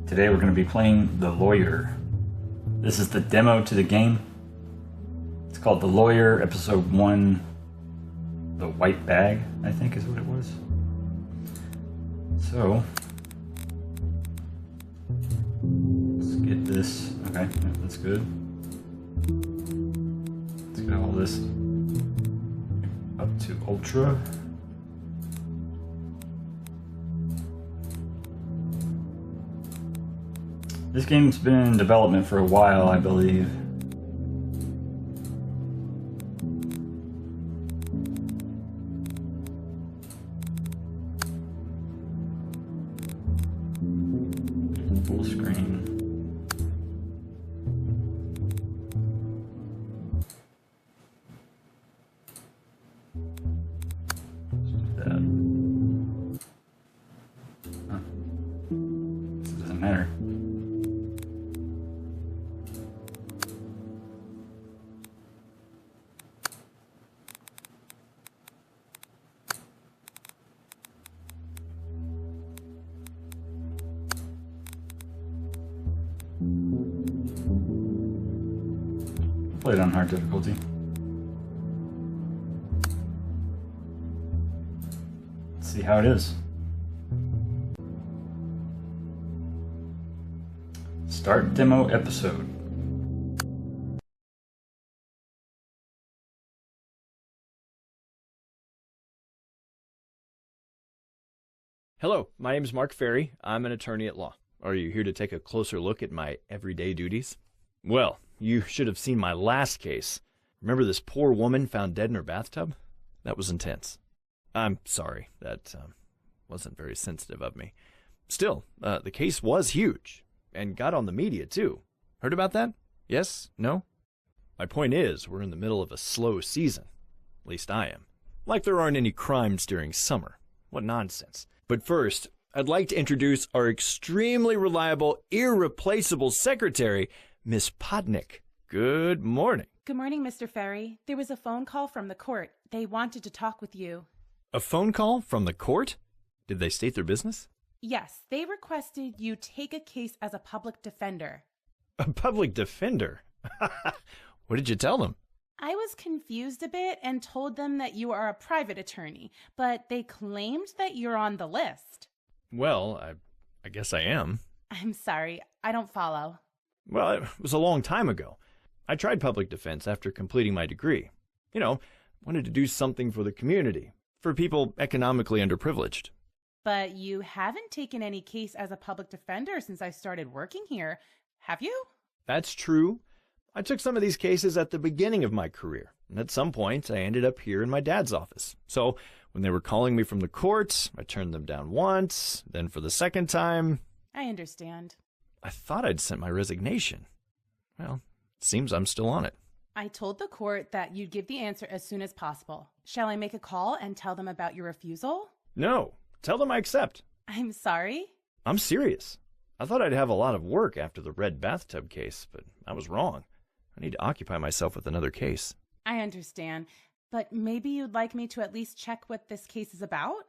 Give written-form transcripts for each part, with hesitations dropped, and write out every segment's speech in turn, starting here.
Today we're going to be playing The Lawyer. This is the demo to the game. It's called The Lawyer, Episode 1, The White Bag, I think is what it was. So, let's get this. Okay, yeah, that's good. Let's get all this up to Ultra. This game's been in development for a while, I believe. Full screen. Let's do that. Huh. This doesn't matter. Play it on hard difficulty. Let's see how it is. Start demo episode. Hello, my name is Mark Ferry. I'm an attorney at law. Are you here to take a closer look at my everyday duties? Well, you should have seen my last case. Remember this poor woman found dead in her bathtub? That was intense. I'm sorry, that wasn't very sensitive of me. Still, the case was huge, and got on the media too. Heard about that? Yes? No? My point is, we're in the middle of a slow season. At least I am. Like there aren't any crimes during summer. What nonsense. But first, I'd like to introduce our extremely reliable, irreplaceable secretary, Miss Podnick. Good morning. Good morning, Mr. Ferry. There was a phone call from the court. They wanted to talk with you. A phone call from the court? Did they state their business? Yes, they requested you take a case as a public defender. A public defender? What did you tell them? I was confused a bit and told them that you are a private attorney, but they claimed that you're on the list. Well, I guess I am. I'm sorry, I don't follow. Well, it was a long time ago. I tried public defense after completing my degree. You know, wanted to do something for the community, for people economically underprivileged. But you haven't taken any case as a public defender since I started working here, have you? That's true. I took some of these cases at the beginning of my career, and at some point I ended up here in my dad's office. So when they were calling me from the court, I turned them down once, then for the second time. I understand. I thought I'd sent my resignation. Well, it seems I'm still on it. I told the court that you'd give the answer as soon as possible. Shall I make a call and tell them about your refusal? No, tell them I accept. I'm sorry? I'm serious. I thought I'd have a lot of work after the red bathtub case, but I was wrong. I need to occupy myself with another case. I understand, but maybe you'd like me to at least check what this case is about?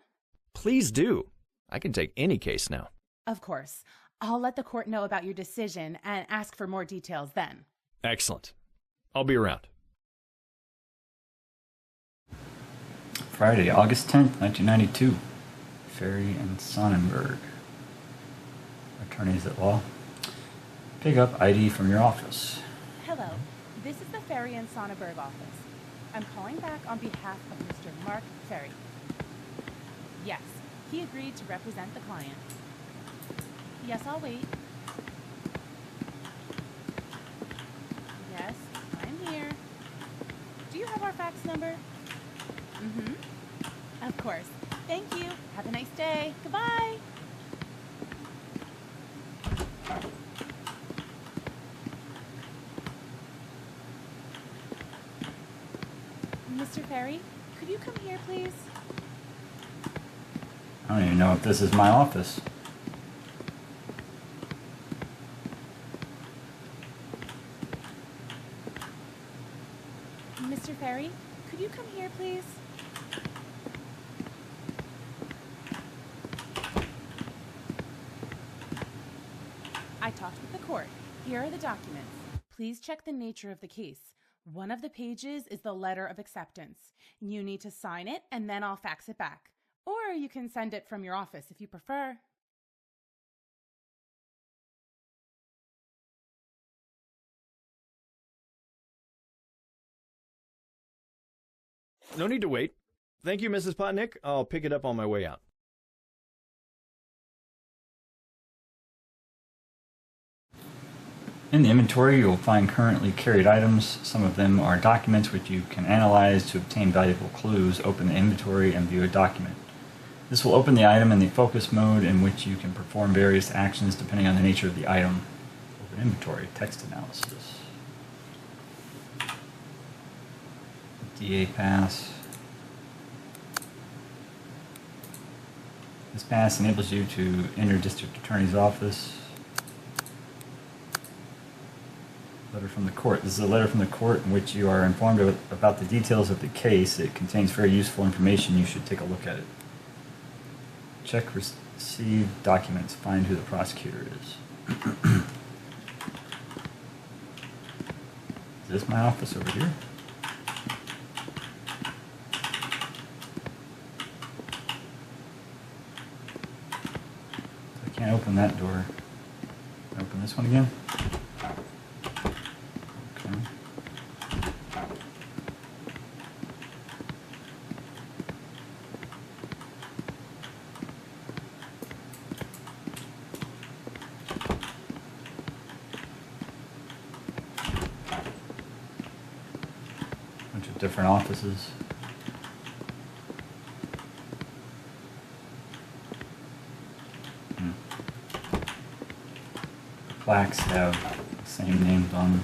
Please do. I can take any case now. Of course. I'll let the court know about your decision and ask for more details then. Excellent. I'll be around. Friday, August 10th, 1992. Ferry and Sonnenberg. Attorneys at law. Pick up ID from your office. Hello, this is the Ferry and Sonnenberg office. I'm calling back on behalf of Mr. Mark Ferry. Yes, he agreed to represent the client. Yes, I'll wait. Yes, I'm here. Do you have our fax number? Mm-hmm. Of course. Thank you. Have a nice day. Goodbye. Mr. Ferry, could you come here, please? I don't even know if this is my office. Mr. Ferry, could you come here, please? I talked with the court. Here are the documents. Please check the nature of the case. One of the pages is the letter of acceptance. You need to sign it, and then I'll fax it back. Or you can send it from your office if you prefer. No need to wait. Thank you, Mrs. Potnick. I'll pick it up on my way out. In the inventory, you'll find currently carried items. Some of them are documents which you can analyze to obtain valuable clues. Open the inventory and view a document. This will open the item in the focus mode, in which you can perform various actions depending on the nature of the item. Open inventory, text analysis. DA pass. This pass enables you to enter district attorney's office. Letter from the court. This is a letter from the court in which you are informed about the details of the case. It contains very useful information. You should take a look at it. Check received documents. Find who the prosecutor is. Is this my office over here? I can't open that door. Open this one again? Different offices. The plaques have the same names on them.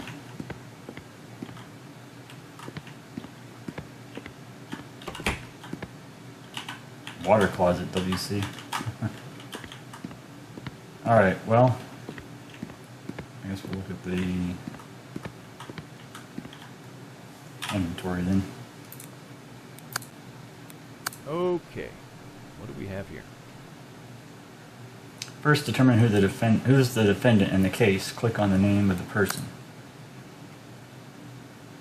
Water closet, WC. Alright, well, I guess we'll look at the inventory then. Okay, what do we have here? First, determine who's the defendant in the case. Click on the name of the person.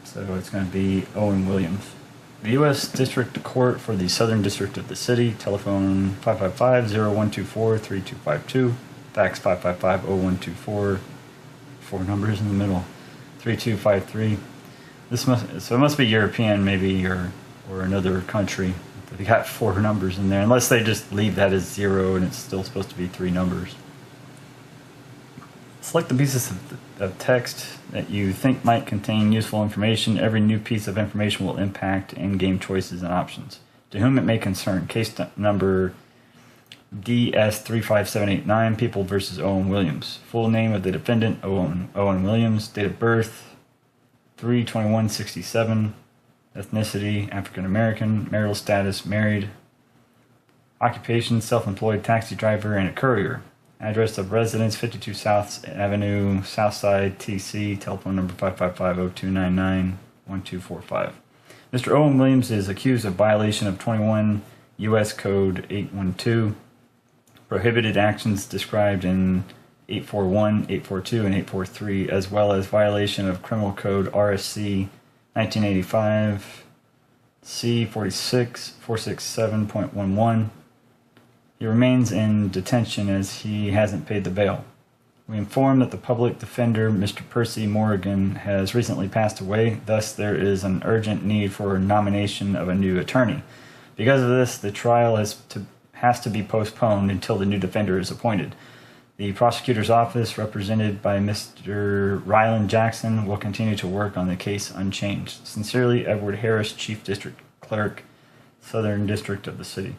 So it's going to be Owen Williams. The U.S. District Court for the Southern District of the City. Telephone 555-0124-3252. Fax 555-0124. 4 numbers in the middle. 3253. So it must be European, maybe, or another country. They got 4 numbers in there, unless they just leave that as 0 and it's still supposed to be 3 numbers. Select the pieces of text that you think might contain useful information. Every new piece of information will impact in-game choices and options. To whom it may concern. Case number DS35789, People versus Owen Williams. Full name of the defendant, Owen Williams. Date of birth, 3/21/67. Ethnicity, African American. Marital status, married. Occupation, self-employed taxi driver and a courier. Address of residence, 52 South Avenue, Southside, TC. Telephone number 555-0299-1245. Mr. Owen Williams is accused of violation of 21 U.S. Code 812. Prohibited actions described in 841, 842, and 843, as well as violation of Criminal Code RSC 1985, C46, 467.11. He remains in detention as he hasn't paid the bail. We inform that the public defender, Mr. Percy Morgan, has recently passed away. Thus, there is an urgent need for nomination of a new attorney. Because of this, the trial has to be postponed until the new defender is appointed. The prosecutor's office, represented by Mr. Ryland Jackson, will continue to work on the case unchanged. Sincerely, Edward Harris, Chief District Clerk, Southern District of the City.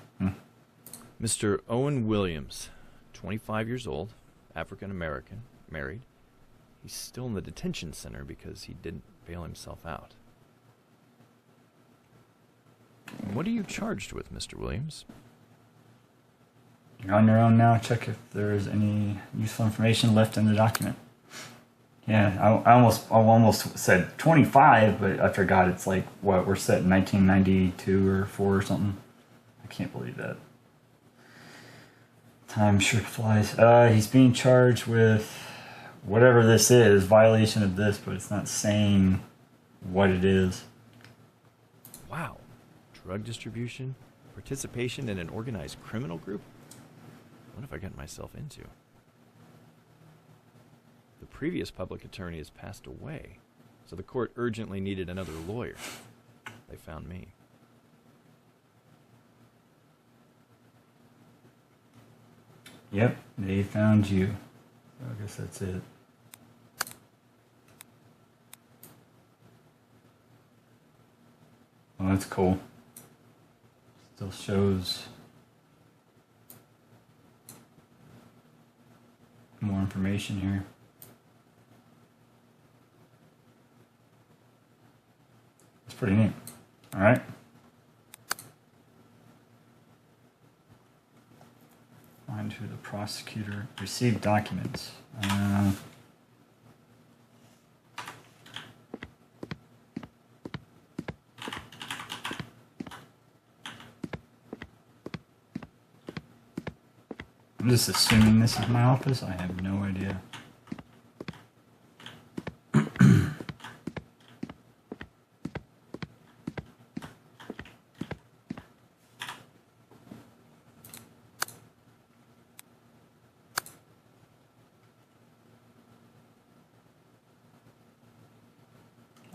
Mr. Owen Williams, 25 years old, African American, married. He's still in the detention center because he didn't bail himself out. What are you charged with, Mr. Williams? You're on your own now. Check if there's any useful information left in the document. Yeah, I almost said 25, but I forgot it's like, what, we're set in 1992 or 4 or something. I can't believe that. Time sure flies. He's being charged with whatever this is, violation of this, but it's not saying what it is. Wow. Drug distribution? Participation in an organized criminal group? What have I gotten myself into? The previous public attorney has passed away, so the court urgently needed another lawyer. They found me. Yep, they found you. I guess that's it. Well, that's cool. Still shows more information here. It's pretty neat. All right. Find who the prosecutor received documents. I'm just assuming this is my office. I have no idea.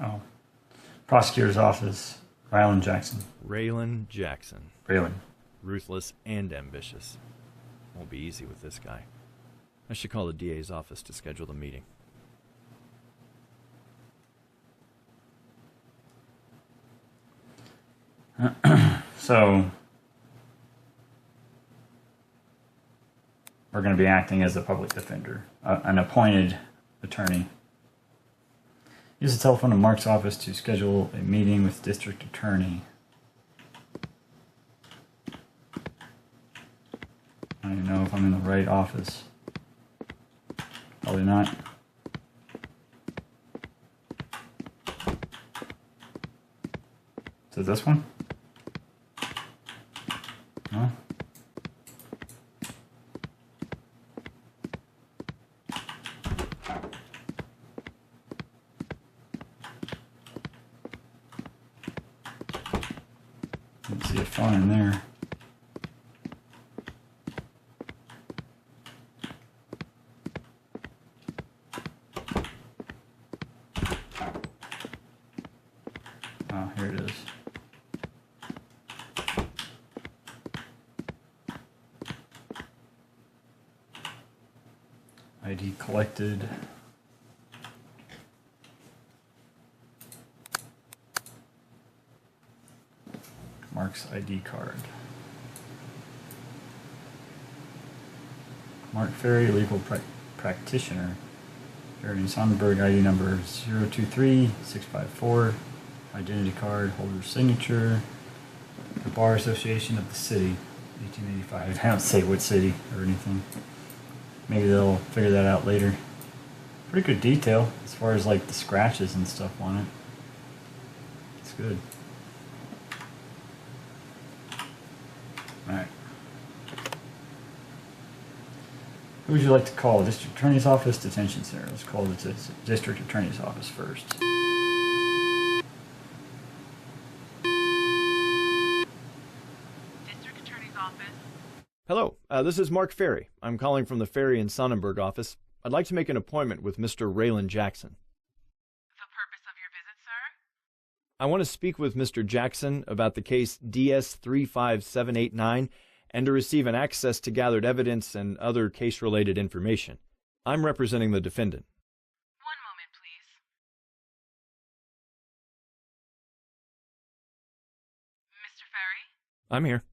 Oh, prosecutor's office, Rylan Jackson. Raylan Jackson. Raylan. Ruthless and ambitious. Won't be easy with this guy. I should call the DA's office to schedule the meeting. So, we're going to be acting as a public defender, an appointed attorney. Use the telephone in Mark's office to schedule a meeting with district attorney. I don't even know if I'm in the right office. Probably not. Is it this one? No? Didn't see a phone in there. Oh, here it is. ID collected. Mark's ID card. Mark Ferry, legal practitioner. Jeremy Sonnenberg, ID number 023654. Identity card, holder's signature. The Bar Association of the City, 1885. I don't say what city or anything. Maybe they'll figure that out later. Pretty good detail as far as like the scratches and stuff on it. It's good. Alright. Who would you like to call? District Attorney's Office, Detention Center. Let's call the District Attorney's Office first. District Attorney's Office. Hello, this is Mark Ferry. I'm calling from the Ferry and Sonnenberg office. I'd like to make an appointment with Mr. Raylan Jackson. The purpose of your visit, sir? I want to speak with Mr. Jackson about the case DS35789 and to receive an access to gathered evidence and other case-related information. I'm representing the defendant. One moment, please. Mr. Ferry? I'm here.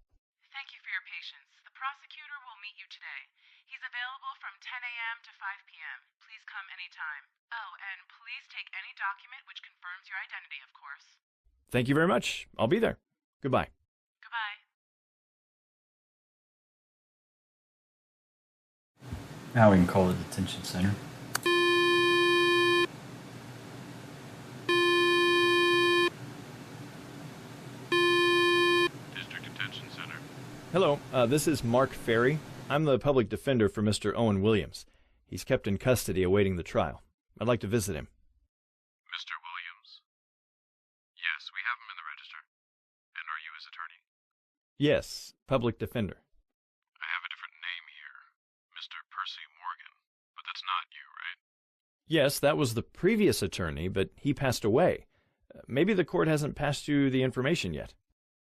Thank you for your patience. The prosecutor will meet you today. He's available from 10 a.m. to 5 p.m. Please come anytime. Oh, and please take any document which confirms your identity, of course. Thank you very much. I'll be there. Goodbye. Goodbye. Now we can call the detention center. District Detention Center. Hello, this is Mark Ferry. I'm the public defender for Mr. Owen Williams. He's kept in custody awaiting the trial. I'd like to visit him. Mr. Williams? Yes, we have him in the register. And are you his attorney? Yes, public defender. I have a different name here. Mr. Percy Morgan. But that's not you, right? Yes, that was the previous attorney, but he passed away. Maybe the court hasn't passed you the information yet.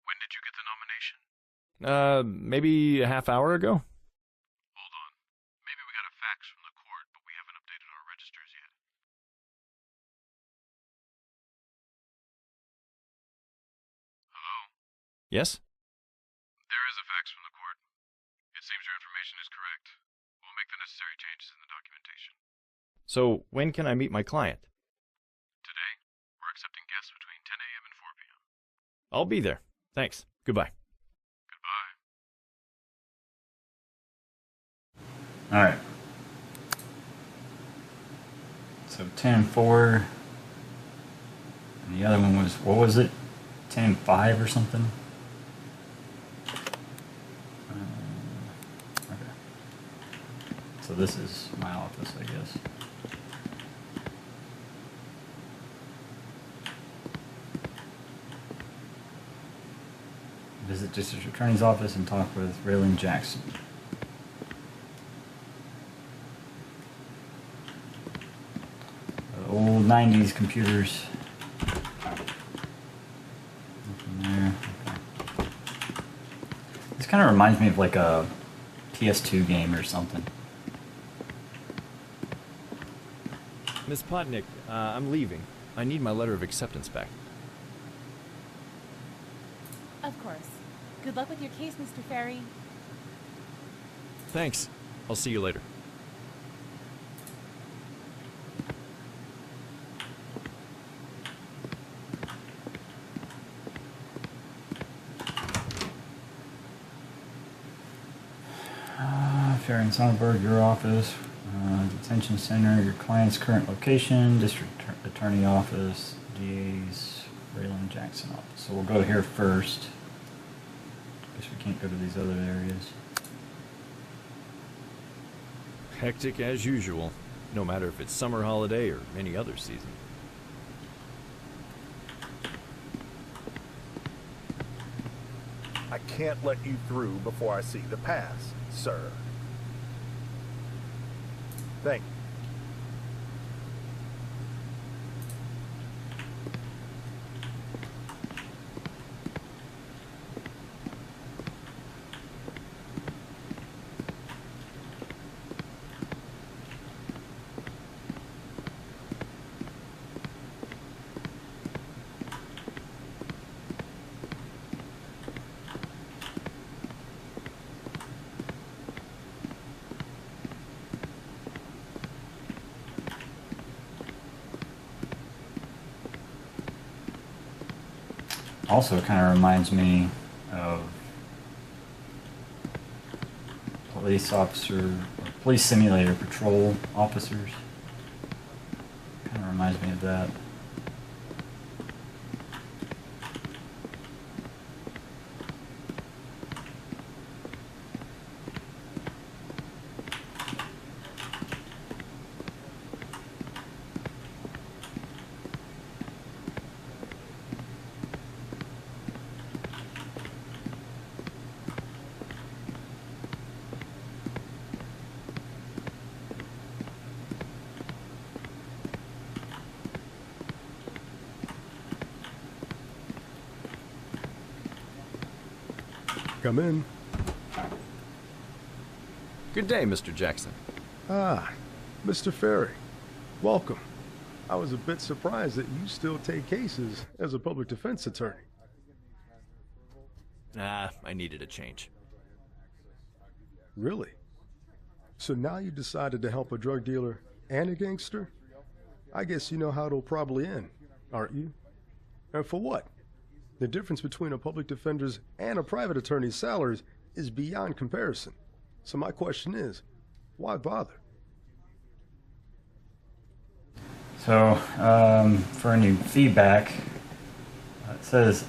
When did you get the nomination? Maybe a half hour ago? Hold on. Maybe we got a fax from the court, but we haven't updated our registers yet. Hello? Yes? There is a fax from the court. It seems your information is correct. We'll make the necessary changes in the documentation. So, when can I meet my client? Today, we're accepting guests between 10 a.m. and 4 p.m. I'll be there. Thanks. Goodbye. Goodbye. All right. So 10-4. And the other one was, what was it? 10-5 or something? Okay. So this is my office, I guess. Visit District Attorney's office and talk with Raylan Jackson. Old 90s computers. Nothing there. Okay. This kind of reminds me of like a PS2 game or something. Miss Potnick, I'm leaving. I need my letter of acceptance back. Of course. Good luck with your case, Mr. Ferry. Thanks. I'll see you later. Ferry and Sonnenberg, your office. Detention center, your client's current location. District Attorney office. DA's Raylan Jackson office. So we'll go here first. Guess we can't go to these other areas. Hectic as usual, no matter if it's summer holiday or any other season. I can't let you through before I see the pass, sir. Thank you. Also kind of reminds me of police officer, or police simulator patrol officers. Kind of reminds me of that. Come in. Good day, Mr. Jackson. Ah, Mr. Ferry. Welcome. I was a bit surprised that you still take cases as a public defense attorney. I needed a change. Really? So now you decided to help a drug dealer and a gangster? I guess you know how it'll probably end, aren't you? And for what? The difference between a public defender's and a private attorney's salaries is beyond comparison. So my question is, why bother? So, for any feedback, it says,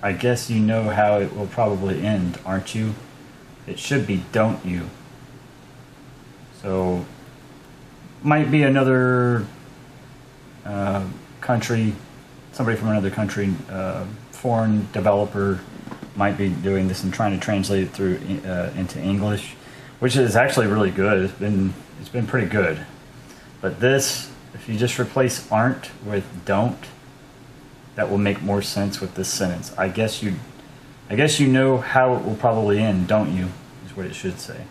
I guess you know how it will probably end, aren't you? It should be, don't you? So, might be another country, somebody from another country, foreign developer might be doing this and trying to translate it through into English, which is actually really good. It's been pretty good. But this, if you just replace aren't with don't, that will make more sense with this sentence. I guess you know how it will probably end, don't you? Is what it should say.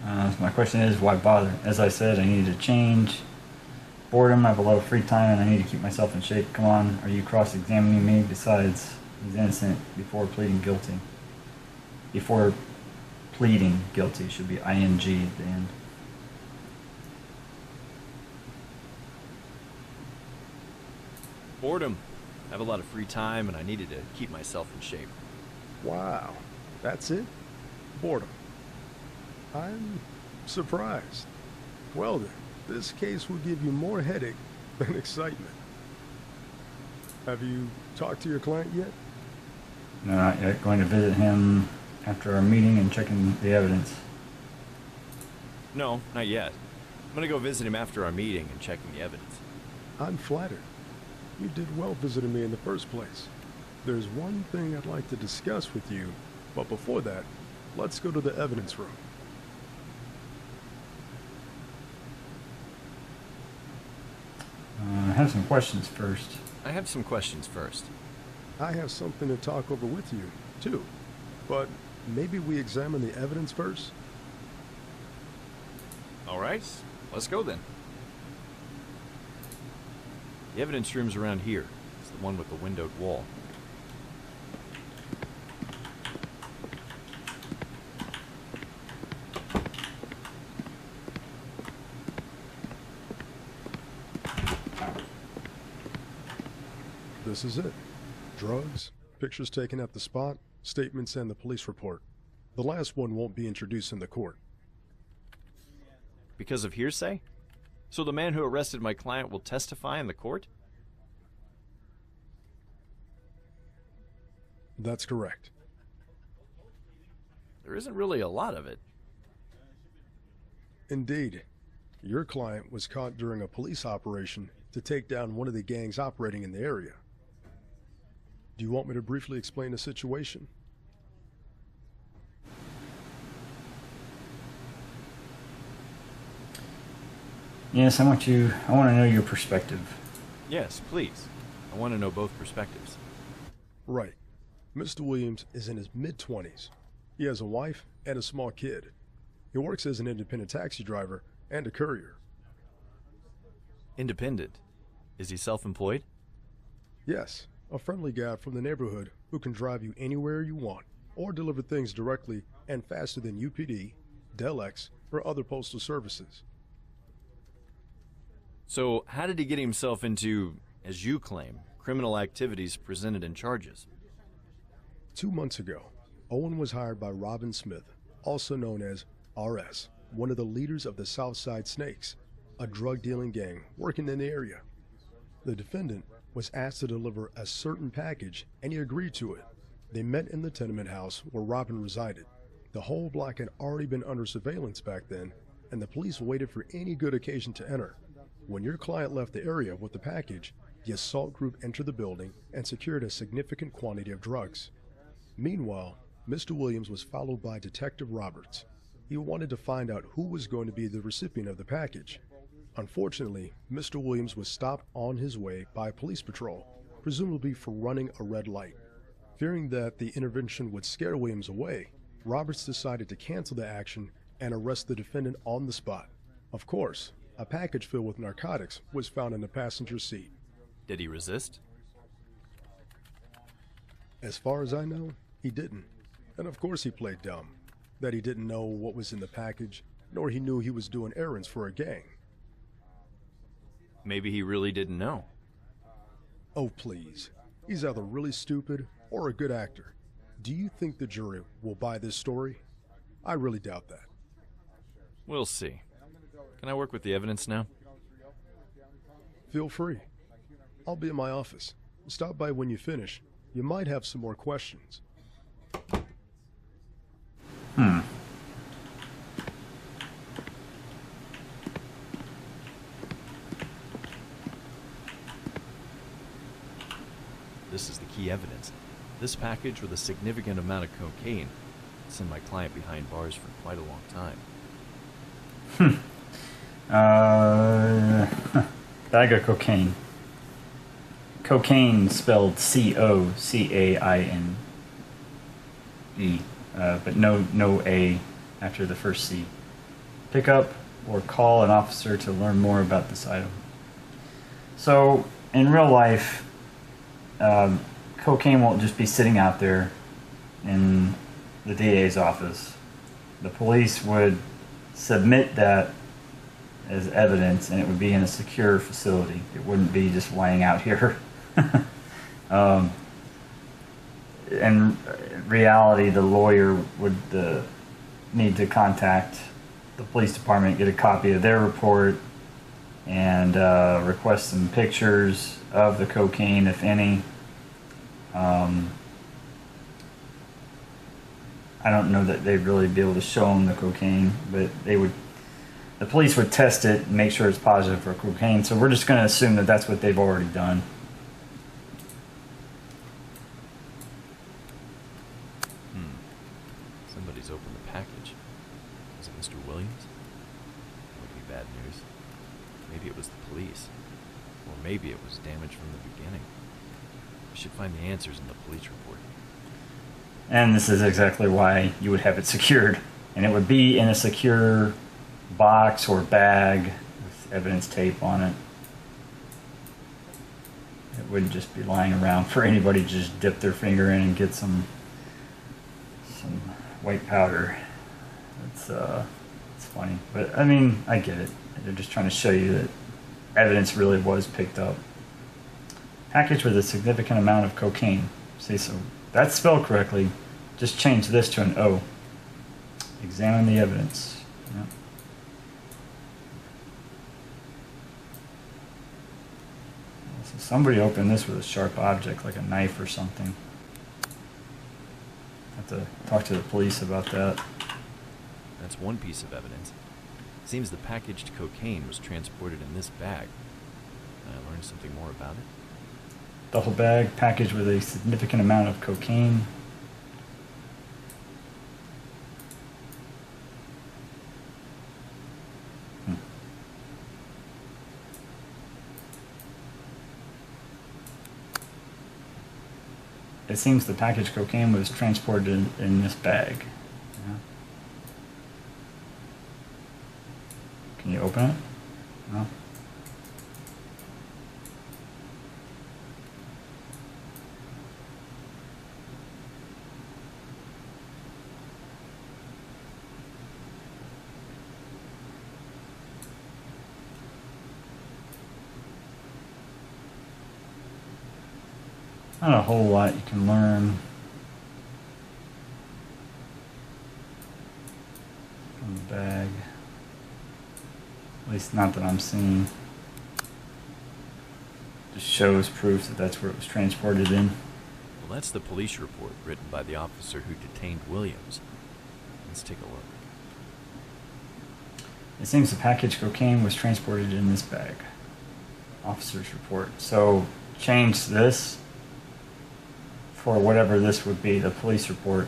So my question is, why bother? As I said, I need to change. Boredom, I have a lot of free time and I need to keep myself in shape. Come on, are you cross-examining me? Besides, he's innocent before pleading guilty. Before pleading guilty should be ing at the end. Boredom. I have a lot of free time and I needed to keep myself in shape. Wow, that's it? Boredom. I'm surprised. Well then, this case will give you more headache than excitement. Have you talked to your client yet? No, not yet. Going to visit him after our meeting and checking the evidence. No, not yet. I'm gonna go visit him after our meeting and checking the evidence. I'm flattered. You did well visiting me in the first place. There's one thing I'd like to discuss with you, but before that, let's go to the evidence room. I have some questions first. I have some questions first. I have something to talk over with you, too. But maybe we examine the evidence first? All right, let's go then. The evidence room's around here. It's the one with the windowed wall. This is it. Drugs, pictures taken at the spot, statements, and the police report. The last one won't be introduced in the court. Because of hearsay? So the man who arrested my client will testify in the court? That's correct. There isn't really a lot of it. Indeed. Your client was caught during a police operation to take down one of the gangs operating in the area. Do you want me to briefly explain the situation? Yes, I want to know your perspective. Yes, please. I want to know both perspectives. Right. Mr. Williams is in his mid-20s. He has a wife and a small kid. He works as an independent taxi driver and a courier. Independent? Is he self-employed? Yes, a friendly guy from the neighborhood who can drive you anywhere you want or deliver things directly and faster than UPD, Delex, or other postal services. So how did he get himself into, as you claim, criminal activities presented in charges? 2 months ago, Owen was hired by Robin Smith, also known as RS, one of the leaders of the Southside Snakes, a drug-dealing gang working in the area. The defendant was asked to deliver a certain package, and he agreed to it. They met in the tenement house where Robin resided. The whole block had already been under surveillance back then, and the police waited for any good occasion to enter. When your client left the area with the package, the assault group entered the building and secured a significant quantity of drugs. Meanwhile, Mr. Williams was followed by Detective Roberts. He wanted to find out who was going to be the recipient of the package. Unfortunately, Mr. Williams was stopped on his way by a police patrol, presumably for running a red light. Fearing that the intervention would scare Williams away, Roberts decided to cancel the action and arrest the defendant on the spot. Of course, a package filled with narcotics was found in the passenger seat. Did he resist? As far as I know, he didn't. And of course he played dumb. That he didn't know what was in the package, nor he knew he was doing errands for a gang. Maybe he really didn't know. Oh, please. He's either really stupid or a good actor. Do you think the jury will buy this story? I really doubt that. We'll see. Can I work with the evidence now? Feel free. I'll be in my office. Stop by when you finish. You might have some more questions. this is the key evidence. This package with a significant amount of cocaine will send my client behind bars for quite a long time. Bag of cocaine. Cocaine spelled C-O-C-A-I-N-E, but no A after the first C. Pick up or call an officer to learn more about this item. So, in real life, cocaine won't just be sitting out there in the DA's office. The police would submit that as evidence, and it would be in a secure facility. It wouldn't be just laying out here. In reality, the lawyer would need to contact the police department, get a copy of their report, and request some pictures of the cocaine, if any. I don't know that they'd really be able to show them the cocaine, but the police would test it and make sure it's positive for cocaine. So we're just going to assume that that's what they've already done. Somebody's opened the package. Was it Mr. Williams? That would be bad news. Maybe it was the police. Or maybe it was damage from the beginning. I should find the answers in the police report. And this is exactly why you would have it secured. And it would be in a secure box or bag with evidence tape on it. It wouldn't just be lying around for anybody to just dip their finger in and get some white powder. It's funny, but I mean, I get it. They're just trying to show you that evidence really was picked up. Package with a significant amount of cocaine. See, so that's spelled correctly. Just change this to an O. Examine the evidence. Yeah. So somebody opened this with a sharp object, like a knife or something. Have to talk to the police about that. That's one piece of evidence. Seems the packaged cocaine was transported in this bag. Can I learn something more about it? Duffel bag packaged with a significant amount of cocaine. It seems the packaged cocaine was transported in this bag. Yeah. Can you open it? No. Not a whole lot you can learn from the bag. At least not that I'm seeing. Just shows proof that that's where it was transported in. Well, that's the police report written by the officer who detained Williams. Let's take a look. It seems the packaged cocaine was transported in this bag. Officer's report. So change this for whatever this would be, the police report.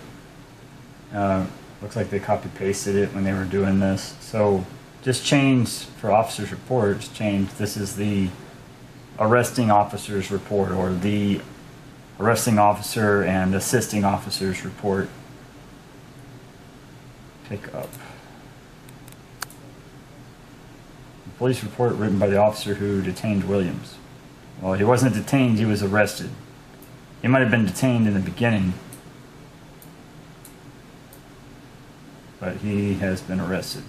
Looks like they copy-pasted it when they were doing this. So just change for officer's report, just change this is the arresting officer's report, or the arresting officer and assisting officer's report. Pick up. The police report written by the officer who detained Williams. Well, he wasn't detained, he was arrested. He might have been detained in the beginning, but he has been arrested.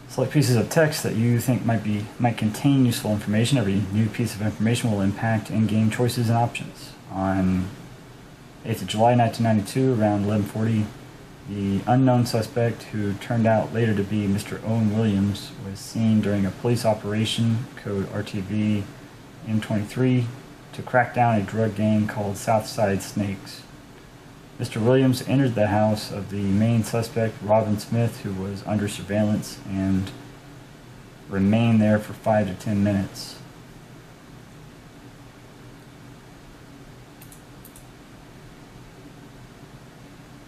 Select pieces of text that you think might contain useful information. Every new piece of information will impact in-game choices and options. On 8th of July 1992, around 11:40, the unknown suspect, who turned out later to be Mr. Owen Williams, was seen during a police operation, code RTV M23, to crack down a drug gang called Southside Snakes. Mr. Williams entered the house of the main suspect, Robin Smith, who was under surveillance, and remained there for 5 to 10 minutes.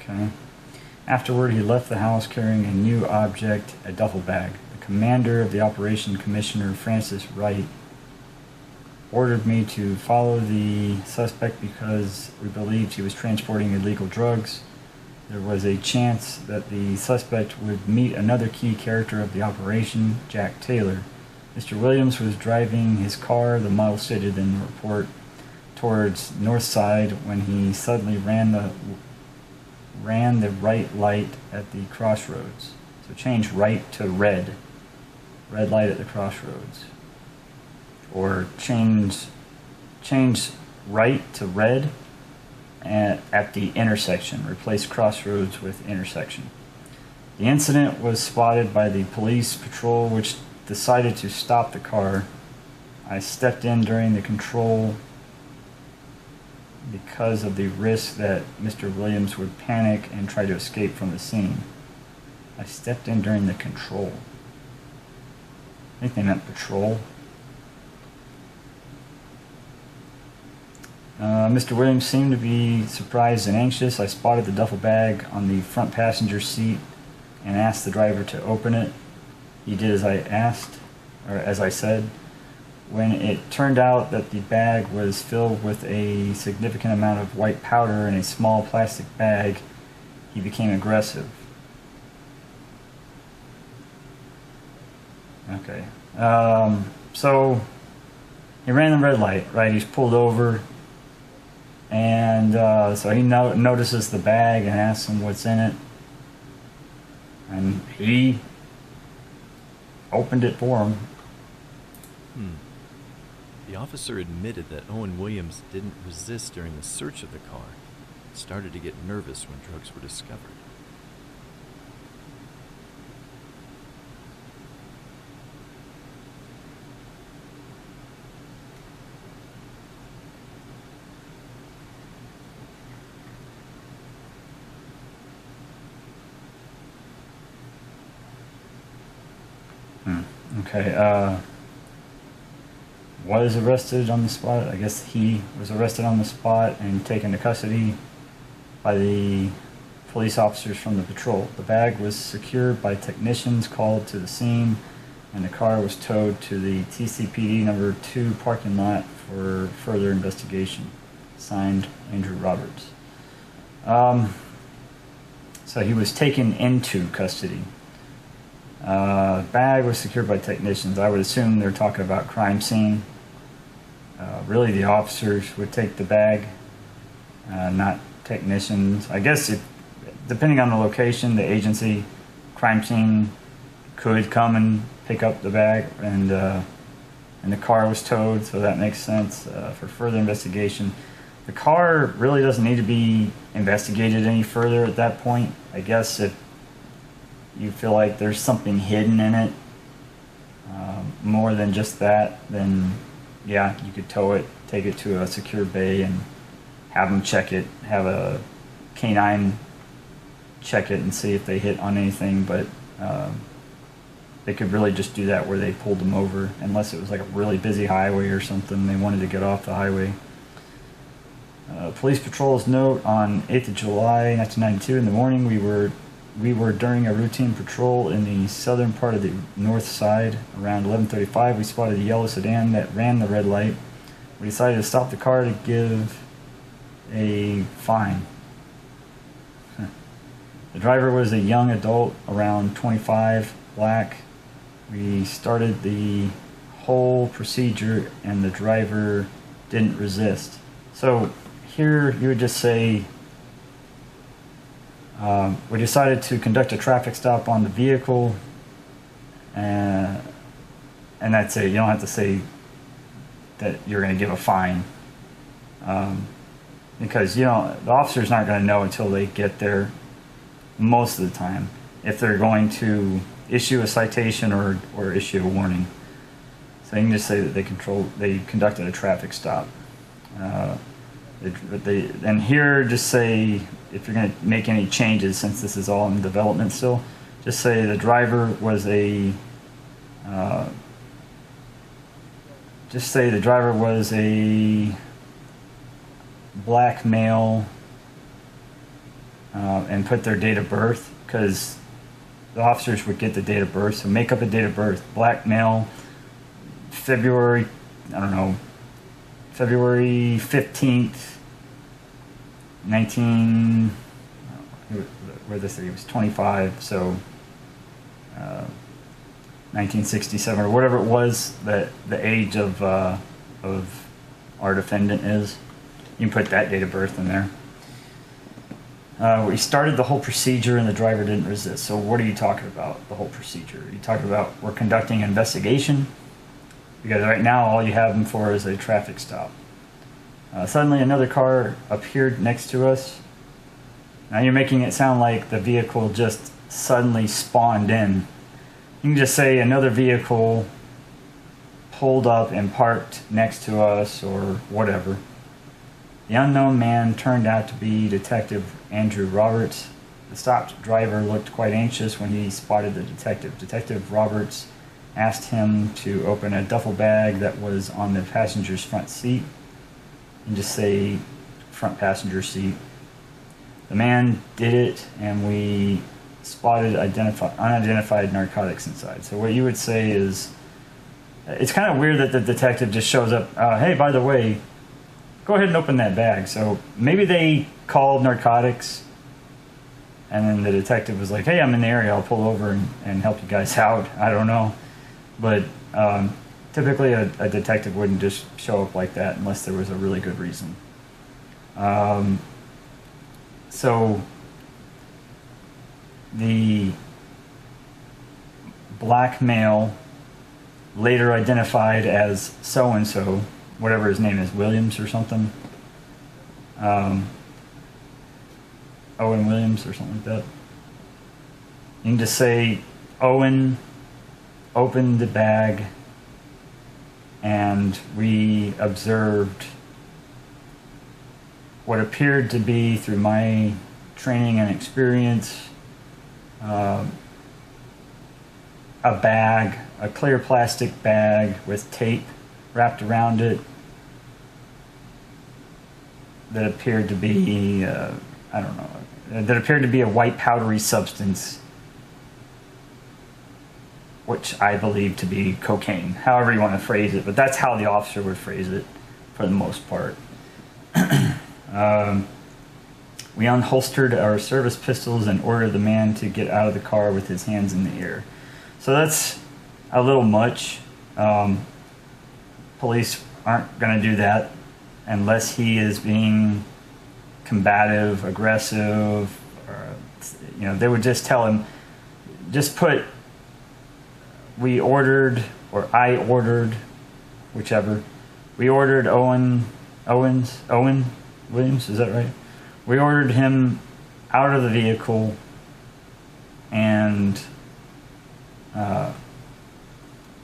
Okay. Afterward, he left the house carrying a new object, a duffel bag. The commander of the operation, Commissioner Francis Wright, ordered me to follow the suspect because we believed he was transporting illegal drugs. There was a chance that the suspect would meet another key character of the operation, Jack Taylor. Mr. Williams was driving his car, the model stated in the report, towards North Side when he suddenly ran the right light at the crossroads. So change right to red. Red light at the crossroads. Or change right to red at the intersection. Replace crossroads with intersection. The incident was spotted by the police patrol, which decided to stop the car. I stepped in during the control because of the risk that Mr. Williams would panic and try to escape from the scene. I stepped in during the control. I think they meant patrol. Mr. Williams seemed to be surprised and anxious. I spotted the duffel bag on the front passenger seat and asked the driver to open it. He did as I asked, or as I said. When it turned out that the bag was filled with a significant amount of white powder in a small plastic bag, he became aggressive. Okay. So he ran the red light, right? He's pulled over. And so he notices the bag and asks him what's in it. And he opened it for him. The officer admitted that Owen Williams didn't resist during the search of the car. He started to get nervous when drugs were discovered. Okay, was arrested on the spot. I guess he was arrested on the spot and taken to custody by the police officers from the patrol. The bag was secured by technicians called to the scene, and the car was towed to the TCPD number 2 parking lot for further investigation. Signed, Andrew Roberts. So he was taken into custody. Bag was secured by technicians. I would assume they're talking about crime scene. Really, the officers would take the bag, not technicians. I guess depending on the location, the agency, crime scene could come and pick up the bag, and the car was towed, so that makes sense for further investigation. The car really doesn't need to be investigated any further at that point. I guess if you feel like there's something hidden in it, more than just that, then yeah, you could tow it, take it to a secure bay and have them check it, have a K9 check it and see if they hit on anything, but they could really just do that where they pulled them over, unless it was like a really busy highway or something, they wanted to get off the highway. Police patrol's note on 8th of July 1992 in the morning, we were during a routine patrol in the southern part of the north side. Around 11:35, we spotted a yellow sedan that ran the red light. We decided to stop the car to give a fine. The driver was a young adult, around 25, black. We started the whole procedure and the driver didn't resist. So here you would just say, we decided to conduct a traffic stop on the vehicle, and that's it. You don't have to say that you're going to give a fine, because the officers aren't going to know until they get there most of the time if they're going to issue a citation or issue a warning. So you can just say that they conducted a traffic stop. And here, just say, if you're going to make any changes, since this is all in development still, just say the driver was a black male, and put their date of birth, because the officers would get the date of birth. So make up a date of birth, black male, February 15th, 19, where this he was 25, so 1967 or whatever it was that the age of our defendant is. You can put that date of birth in there. We started the whole procedure and the driver didn't resist. So what are you talking about, the whole procedure? Are you talking about we're conducting an investigation? Because right now all you have them for is a traffic stop. Suddenly another car appeared next to us. Now you're making it sound like the vehicle just suddenly spawned in. You can just say another vehicle pulled up and parked next to us or whatever. The unknown man turned out to be Detective Andrew Roberts. The stopped driver looked quite anxious when he spotted the detective. Detective Roberts asked him to open a duffel bag that was on the passenger's front seat, and just say front passenger seat. The man did it, and we spotted unidentified narcotics inside. So what you would say is, it's kind of weird that the detective just shows up, hey, by the way, go ahead and open that bag. So maybe they called narcotics, and then the detective was like, hey, I'm in the area, I'll pull over and help you guys out. I don't know. But typically a detective wouldn't just show up like that unless there was a really good reason. So the black male, later identified as so-and-so, whatever his name is, Williams or something, Owen Williams or something like that. You can just say Owen opened the bag and we observed what appeared to be, through my training and experience, a bag, a clear plastic bag with tape wrapped around it that appeared to be, that appeared to be a white powdery substance, which I believe to be cocaine, however you want to phrase it, but that's how the officer would phrase it for the most part. We unholstered our service pistols and ordered the man to get out of the car with his hands in the air. So that's a little much. Police aren't going to do that unless he is being combative, aggressive, or, they would just tell him, just put, we ordered, or I ordered, whichever. We ordered Owen Williams, is that right? We ordered him out of the vehicle, and now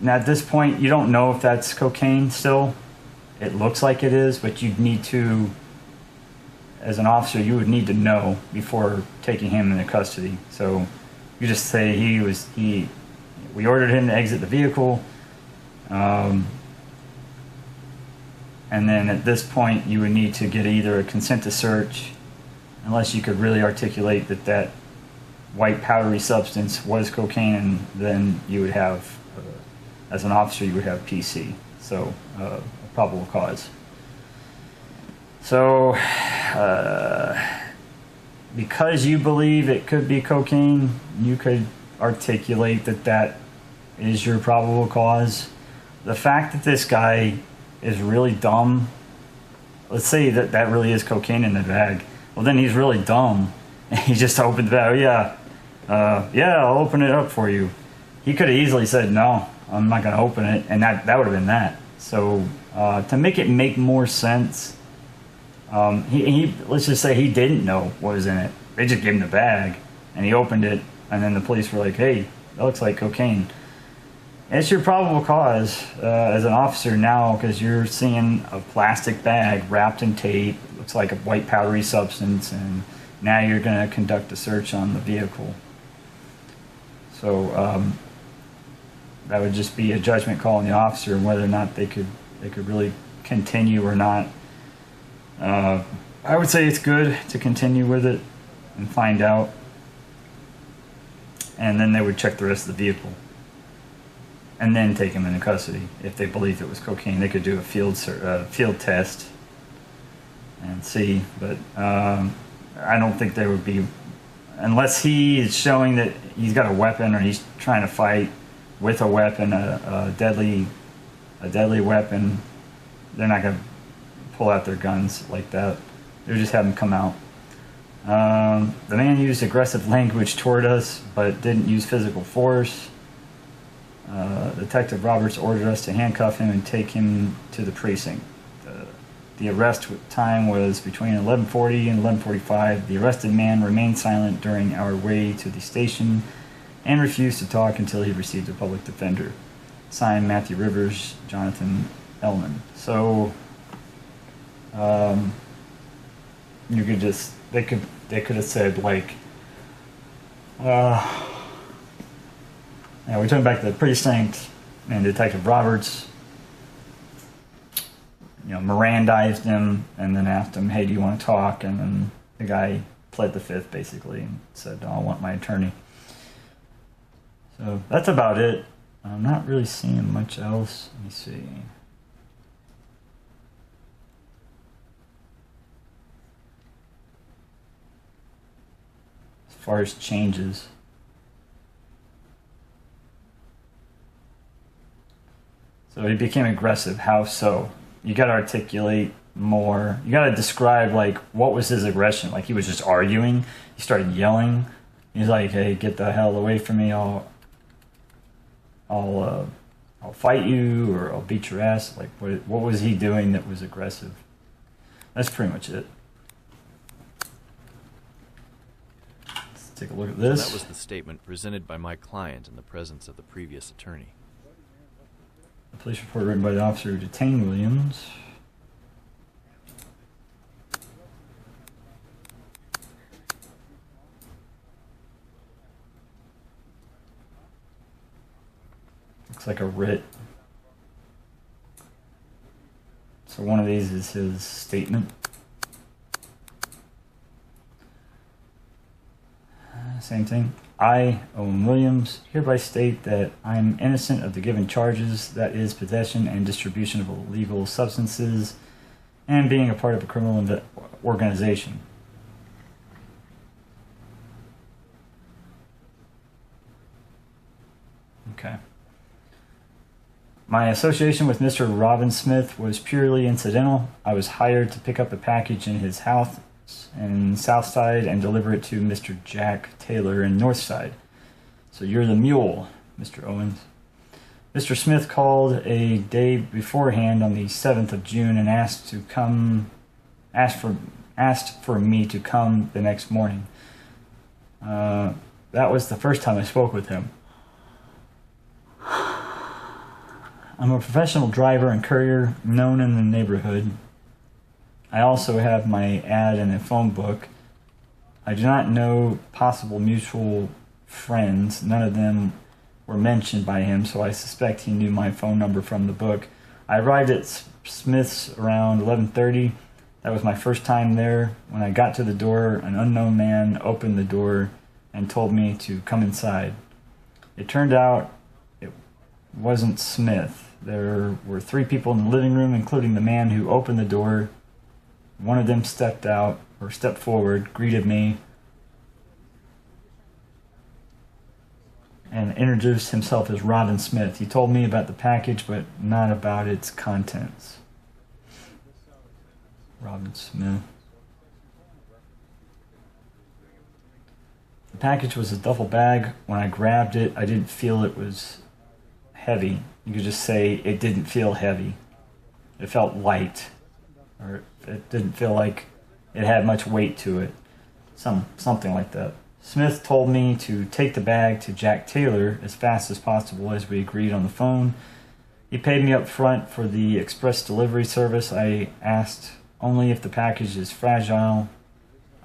at this point you don't know if that's cocaine still. It looks like it is, but you'd need to, as an officer, you would need to know before taking him into custody. So you just say we ordered him to exit the vehicle, and then at this point you would need to get either a consent to search, unless you could really articulate that white powdery substance was cocaine, and then you would have, as an officer, you would have PC, so a probable cause. So because you believe it could be cocaine, you could articulate that is your probable cause. The fact that this guy is really dumb, let's say that really is cocaine in the bag, well then he's really dumb and he just opened the bag. Yeah, I'll open it up for you. He could have easily said, no, I'm not going to open it, and that would have been that. So to make it make more sense, he let's just say he didn't know what was in it. They just gave him the bag and he opened it, and then the police were like, hey, that looks like cocaine. It's your probable cause as an officer now, because you're seeing a plastic bag wrapped in tape, looks like a white powdery substance, and now you're going to conduct a search on the vehicle. So that would just be a judgment call on the officer and whether or not they could really continue or not. I would say it's good to continue with it and find out, and then they would check the rest of the vehicle and then take him into custody. If they believed it was cocaine, they could do a field test and see, but I don't think there would be, unless he is showing that he's got a weapon or he's trying to fight with a weapon, a deadly weapon. They're not going to pull out their guns like that. They'll just have them come out. The man used aggressive language toward us, but didn't use physical force. Detective Roberts ordered us to handcuff him and take him to the precinct. The arrest time was between 11:40 and 11:45. The arrested man remained silent during our way to the station and refused to talk until he received a public defender. Signed, Matthew Rivers, Jonathan Ellman. So, you could just, they could have said, like, yeah, we're talking back to the precinct, and Detective Roberts, Mirandized him and then asked him, hey, do you want to talk? And then the guy pled the fifth, basically, and said, no, I want my attorney. So that's about it. I'm not really seeing much else. Let me see. As far as changes. So he became aggressive. How so? You got to articulate more. You got to describe, like, what was his aggression? Like, he was just arguing. He started yelling. He's like, hey, get the hell away from me. I'll fight you, or I'll beat your ass. Like, what was he doing that was aggressive? That's pretty much it. Let's take a look at this. So that was the statement presented by my client in the presence of the previous attorney. The police report written by the officer who detained Williams. Looks like a writ. So one of these is his statement. Same thing. I, Owen Williams, hereby state that I am innocent of the given charges, that is, possession and distribution of illegal substances, and being a part of a criminal organization. Okay. My association with Mr. Robin Smith was purely incidental. I was hired to pick up a package in his house in Southside and deliver it to Mr. Jack Taylor in Northside. So you're the mule, Mr. Owens. Mr. Smith called a day beforehand on the 7th of June and asked for me to come the next morning. That was the first time I spoke with him. I'm a professional driver and courier known in the neighborhood. I also have my ad in a phone book. I do not know possible mutual friends. None of them were mentioned by him, so I suspect he knew my phone number from the book. I arrived at Smith's around 11:30. That was my first time there. When I got to the door, an unknown man opened the door and told me to come inside. It turned out it wasn't Smith. There were 3 people in the living room, including the man who opened the door. One of them stepped forward, greeted me, and introduced himself as Robin Smith. He told me about the package, but not about its contents. Robin Smith. The package was a duffel bag. When I grabbed it, I didn't feel it was heavy. You could just say it didn't feel heavy. It felt light. Or it didn't feel like it had much weight to it. Something like that. Smith told me to take the bag to Jack Taylor as fast as possible, as we agreed on the phone. He paid me up front for the express delivery service. I asked only if the package is fragile.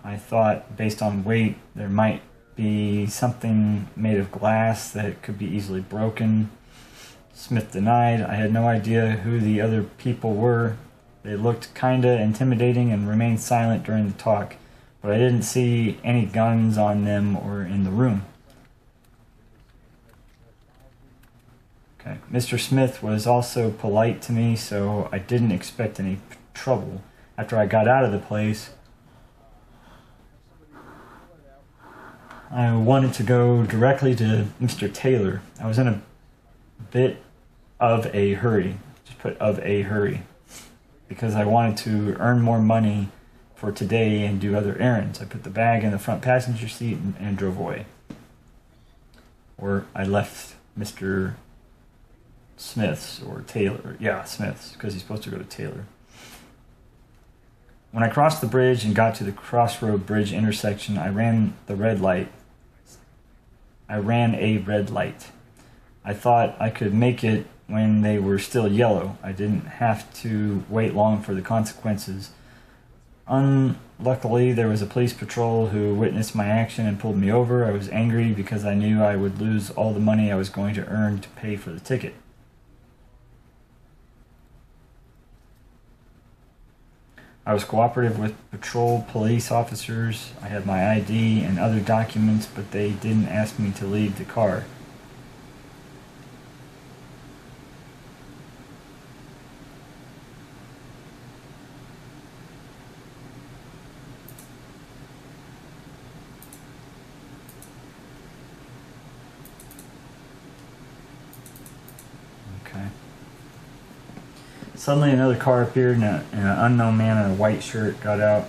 I thought, based on weight, there might be something made of glass that could be easily broken. Smith denied. I had no idea who the other people were. They looked kinda intimidating and remained silent during the talk, but I didn't see any guns on them or in the room. Okay. Mr. Smith was also polite to me, so I didn't expect any trouble. After I got out of the place, I wanted to go directly to Mr. Taylor. I was in a bit of a hurry. Just put of a hurry. Because I wanted to earn more money for today and do other errands. I put the bag in the front passenger seat and drove away. Or I left Mr. Smith's or Taylor. Yeah, Smith's, because he's supposed to go to Taylor. When I crossed the bridge and got to the Crossroad Bridge intersection, I ran a red light. I thought I could make it when they were still yellow. I didn't have to wait long for the consequences. Unluckily, there was a police patrol who witnessed my action and pulled me over. I was angry because I knew I would lose all the money I was going to earn to pay for the ticket. I was cooperative with patrol police officers. I had my ID and other documents, but they didn't ask me to leave the car. Suddenly another car appeared and an unknown man in a white shirt got out.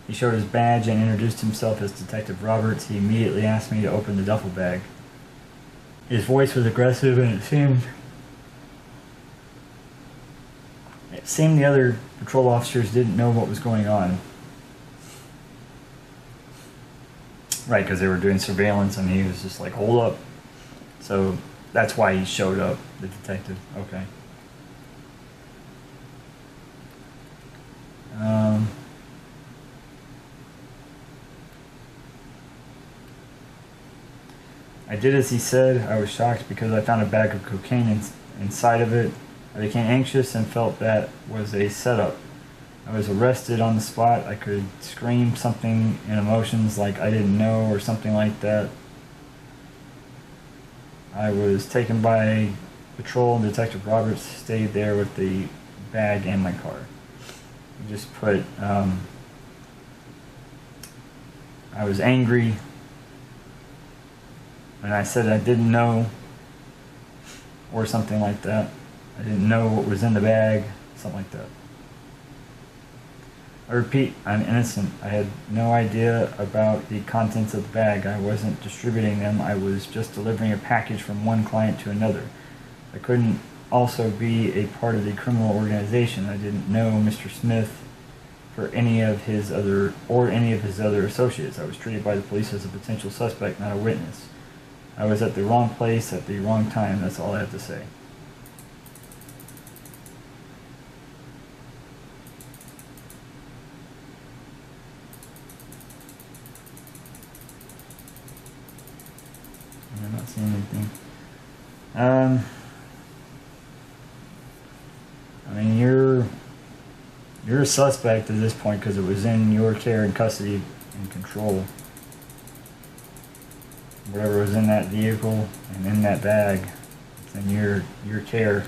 He showed his badge and introduced himself as Detective Roberts. He immediately asked me to open the duffel bag. His voice was aggressive and it seemed the other patrol officers didn't know what was going on. Right, because they were doing surveillance and he was just like, hold up. So that's why he showed up, the detective. Okay. I did as he said. I was shocked because I found a bag of cocaine inside of it. I became anxious and felt that was a setup. I was arrested on the spot. I could scream something in emotions like I didn't know or something like that. I was taken by patrol and Detective Roberts stayed there with the bag and my car. I just put, I was angry and I said I didn't know or something like that. I didn't know what was in the bag, something like that. I repeat, I'm innocent. I had no idea about the contents of the bag. I wasn't distributing them. I was just delivering a package from one client to another. I couldn't also be a part of the criminal organization. I didn't know Mr. Smith for any of his other associates. I was treated by the police as a potential suspect, not a witness. I was at the wrong place at the wrong time. That's all I have to say. I'm not seeing anything. I mean, you're a suspect at this point because it was in your care and custody and control. Whatever was in that vehicle and in that bag, it's in your care.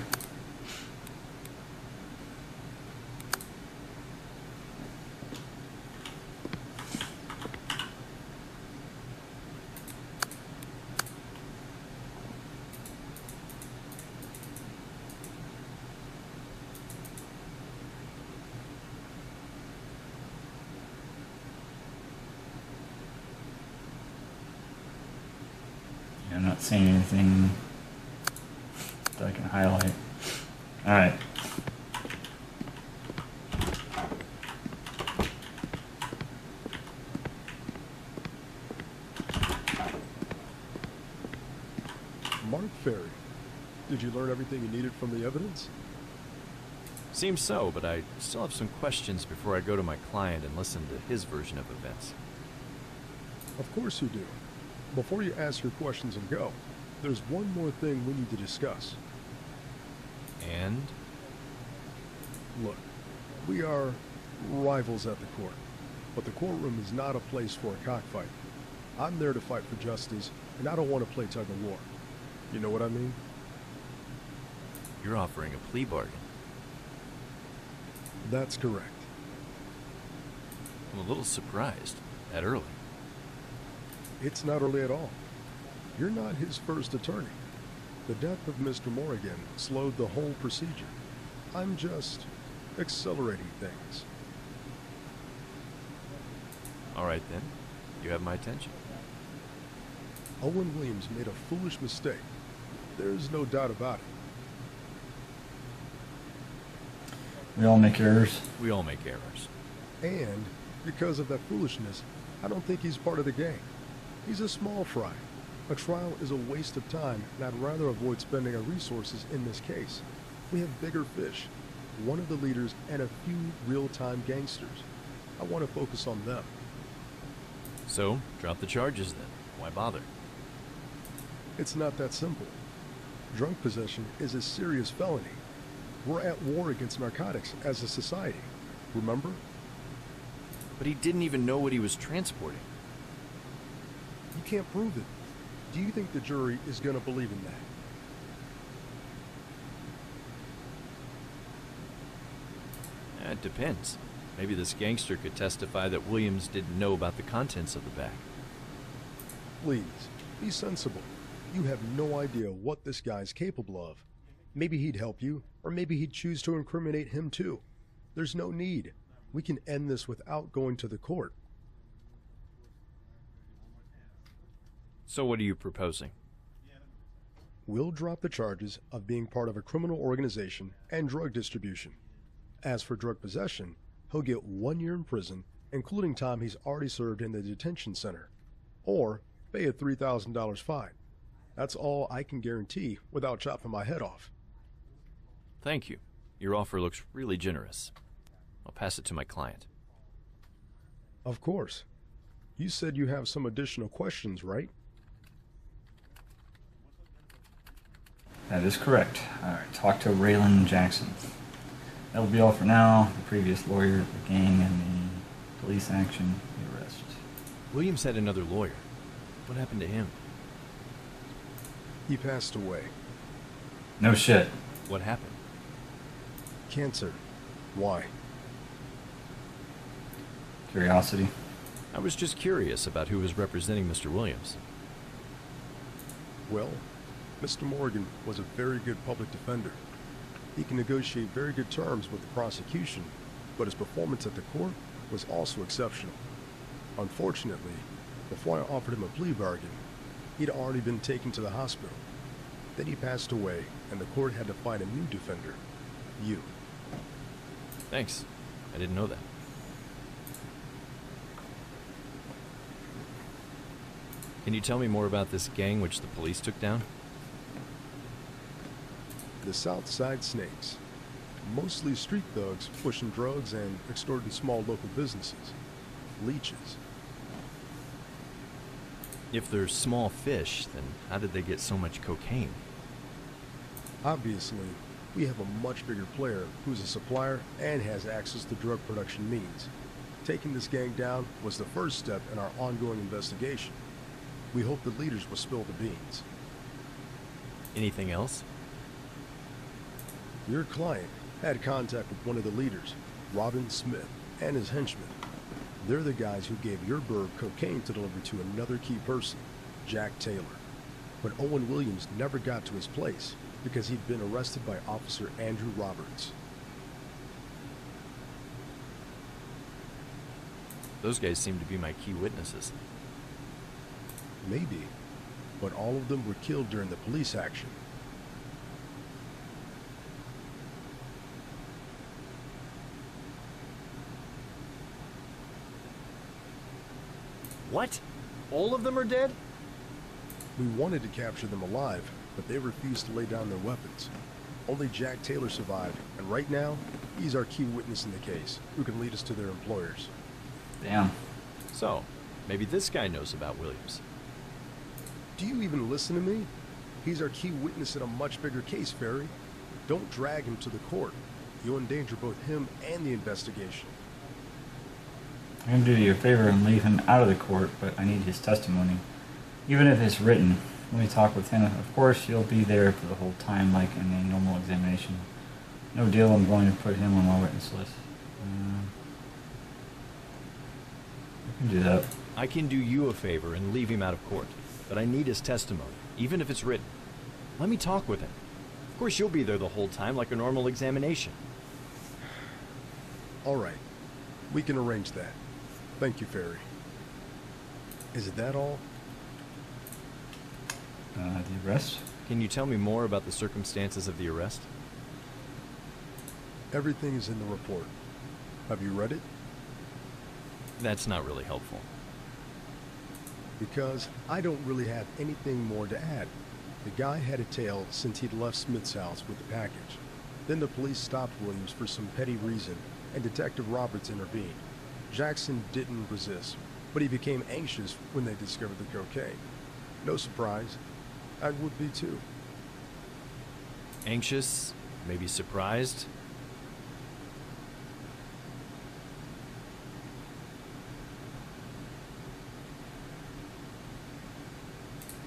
I'm not seeing anything that I can highlight. Alright. Mark Ferry, did you learn everything you needed from the evidence? Seems so, but I still have some questions before I go to my client and listen to his version of events. Of course you do. Before you ask your questions and go, there's one more thing we need to discuss. And? Look, we are rivals at the court, but the courtroom is not a place for a cockfight. I'm there to fight for justice, and I don't want to play tug-of-war. You know what I mean? You're offering a plea bargain. That's correct. I'm a little surprised. That early. It's not early at all. You're not his first attorney. The death of Mr. Morrigan slowed the whole procedure. I'm just accelerating things. All right then. You have my attention. Owen Williams made a foolish mistake. There's no doubt about it. We all make errors. We all make errors. And because of that foolishness, I don't think he's part of the gang. He's a small fry. A trial is a waste of time, and I'd rather avoid spending our resources in this case. We have bigger fish, one of the leaders, and a few real-time gangsters. I want to focus on them. So, drop the charges then. Why bother? It's not that simple. Drug possession is a serious felony. We're at war against narcotics as a society, remember? But he didn't even know what he was transporting. You can't prove it. Do you think the jury is going to believe in that? It depends. Maybe this gangster could testify that Williams didn't know about the contents of the bag. Please, be sensible. You have no idea what this guy's capable of. Maybe he'd help you, or maybe he'd choose to incriminate him too. There's no need. We can end this without going to the court. So what are you proposing? We'll drop the charges of being part of a criminal organization and drug distribution. As for drug possession, he'll get 1 year in prison, including time he's already served in the detention center, or pay a $3,000 fine. That's all I can guarantee without chopping my head off. Thank you. Your offer looks really generous. I'll pass it to my client. Of course. You said you have some additional questions, right? That is correct. All right, talk to Raylan Jackson. That'll be all for now. The previous lawyer, the gang, and the police action, the arrest. Williams had another lawyer. What happened to him? He passed away. No shit. What happened? Cancer. Why? Curiosity. I was just curious about who was representing Mr. Williams. Well, Mr. Morgan was a very good public defender. He can negotiate very good terms with the prosecution, but his performance at the court was also exceptional. Unfortunately, before I offered him a plea bargain, he'd already been taken to the hospital. Then he passed away, and the court had to find a new defender. You. Thanks. I didn't know that. Can you tell me more about this gang which the police took down? The South Side Snakes. Mostly street thugs pushing drugs and extorting small local businesses. Leeches. If they're small fish, then how did they get so much cocaine? Obviously, we have a much bigger player who's a supplier and has access to drug production means. Taking this gang down was the first step in our ongoing investigation. We hope the leaders will spill the beans. Anything else? Your client had contact with one of the leaders, Robin Smith, and his henchmen. They're the guys who gave your burg cocaine to deliver to another key person, Jack Taylor. But Owen Williams never got to his place because he'd been arrested by Officer Andrew Roberts. Those guys seem to be my key witnesses. Maybe, but all of them were killed during the police action. What? All of them are dead? We wanted to capture them alive, but they refused to lay down their weapons. Only Jack Taylor survived, and right now, He's our key witness in the case, who can lead us to their employers. Damn. So, maybe this guy knows about Williams. Do you even listen to me? He's our key witness in a much bigger case, Ferry. Don't drag him to the court. You'll endanger both him and the investigation. I'm going to do you a favor and leave him out of the court, but I need his testimony. Even if it's written, let me talk with him. Of course, you'll be there for the whole time, like in a normal examination. No deal, I'm going to put him on my witness list. I can do that. I can do you a favor and leave him out of court, but I need his testimony, even if it's written. Let me talk with him. Of course, you'll be there the whole time, like a normal examination. All right. We can arrange that. Thank you, Ferry. Is it that all? The arrest? Can you tell me more about the circumstances of the arrest? Everything is in the report. Have you read it? That's not really helpful. Because I don't really have anything more to add. The guy had a tail since he'd left Smith's house with the package. Then the police stopped Williams for some petty reason, and Detective Roberts intervened. Jackson didn't resist, but he became anxious when they discovered the cocaine. No surprise. I would be too. Anxious? Maybe surprised?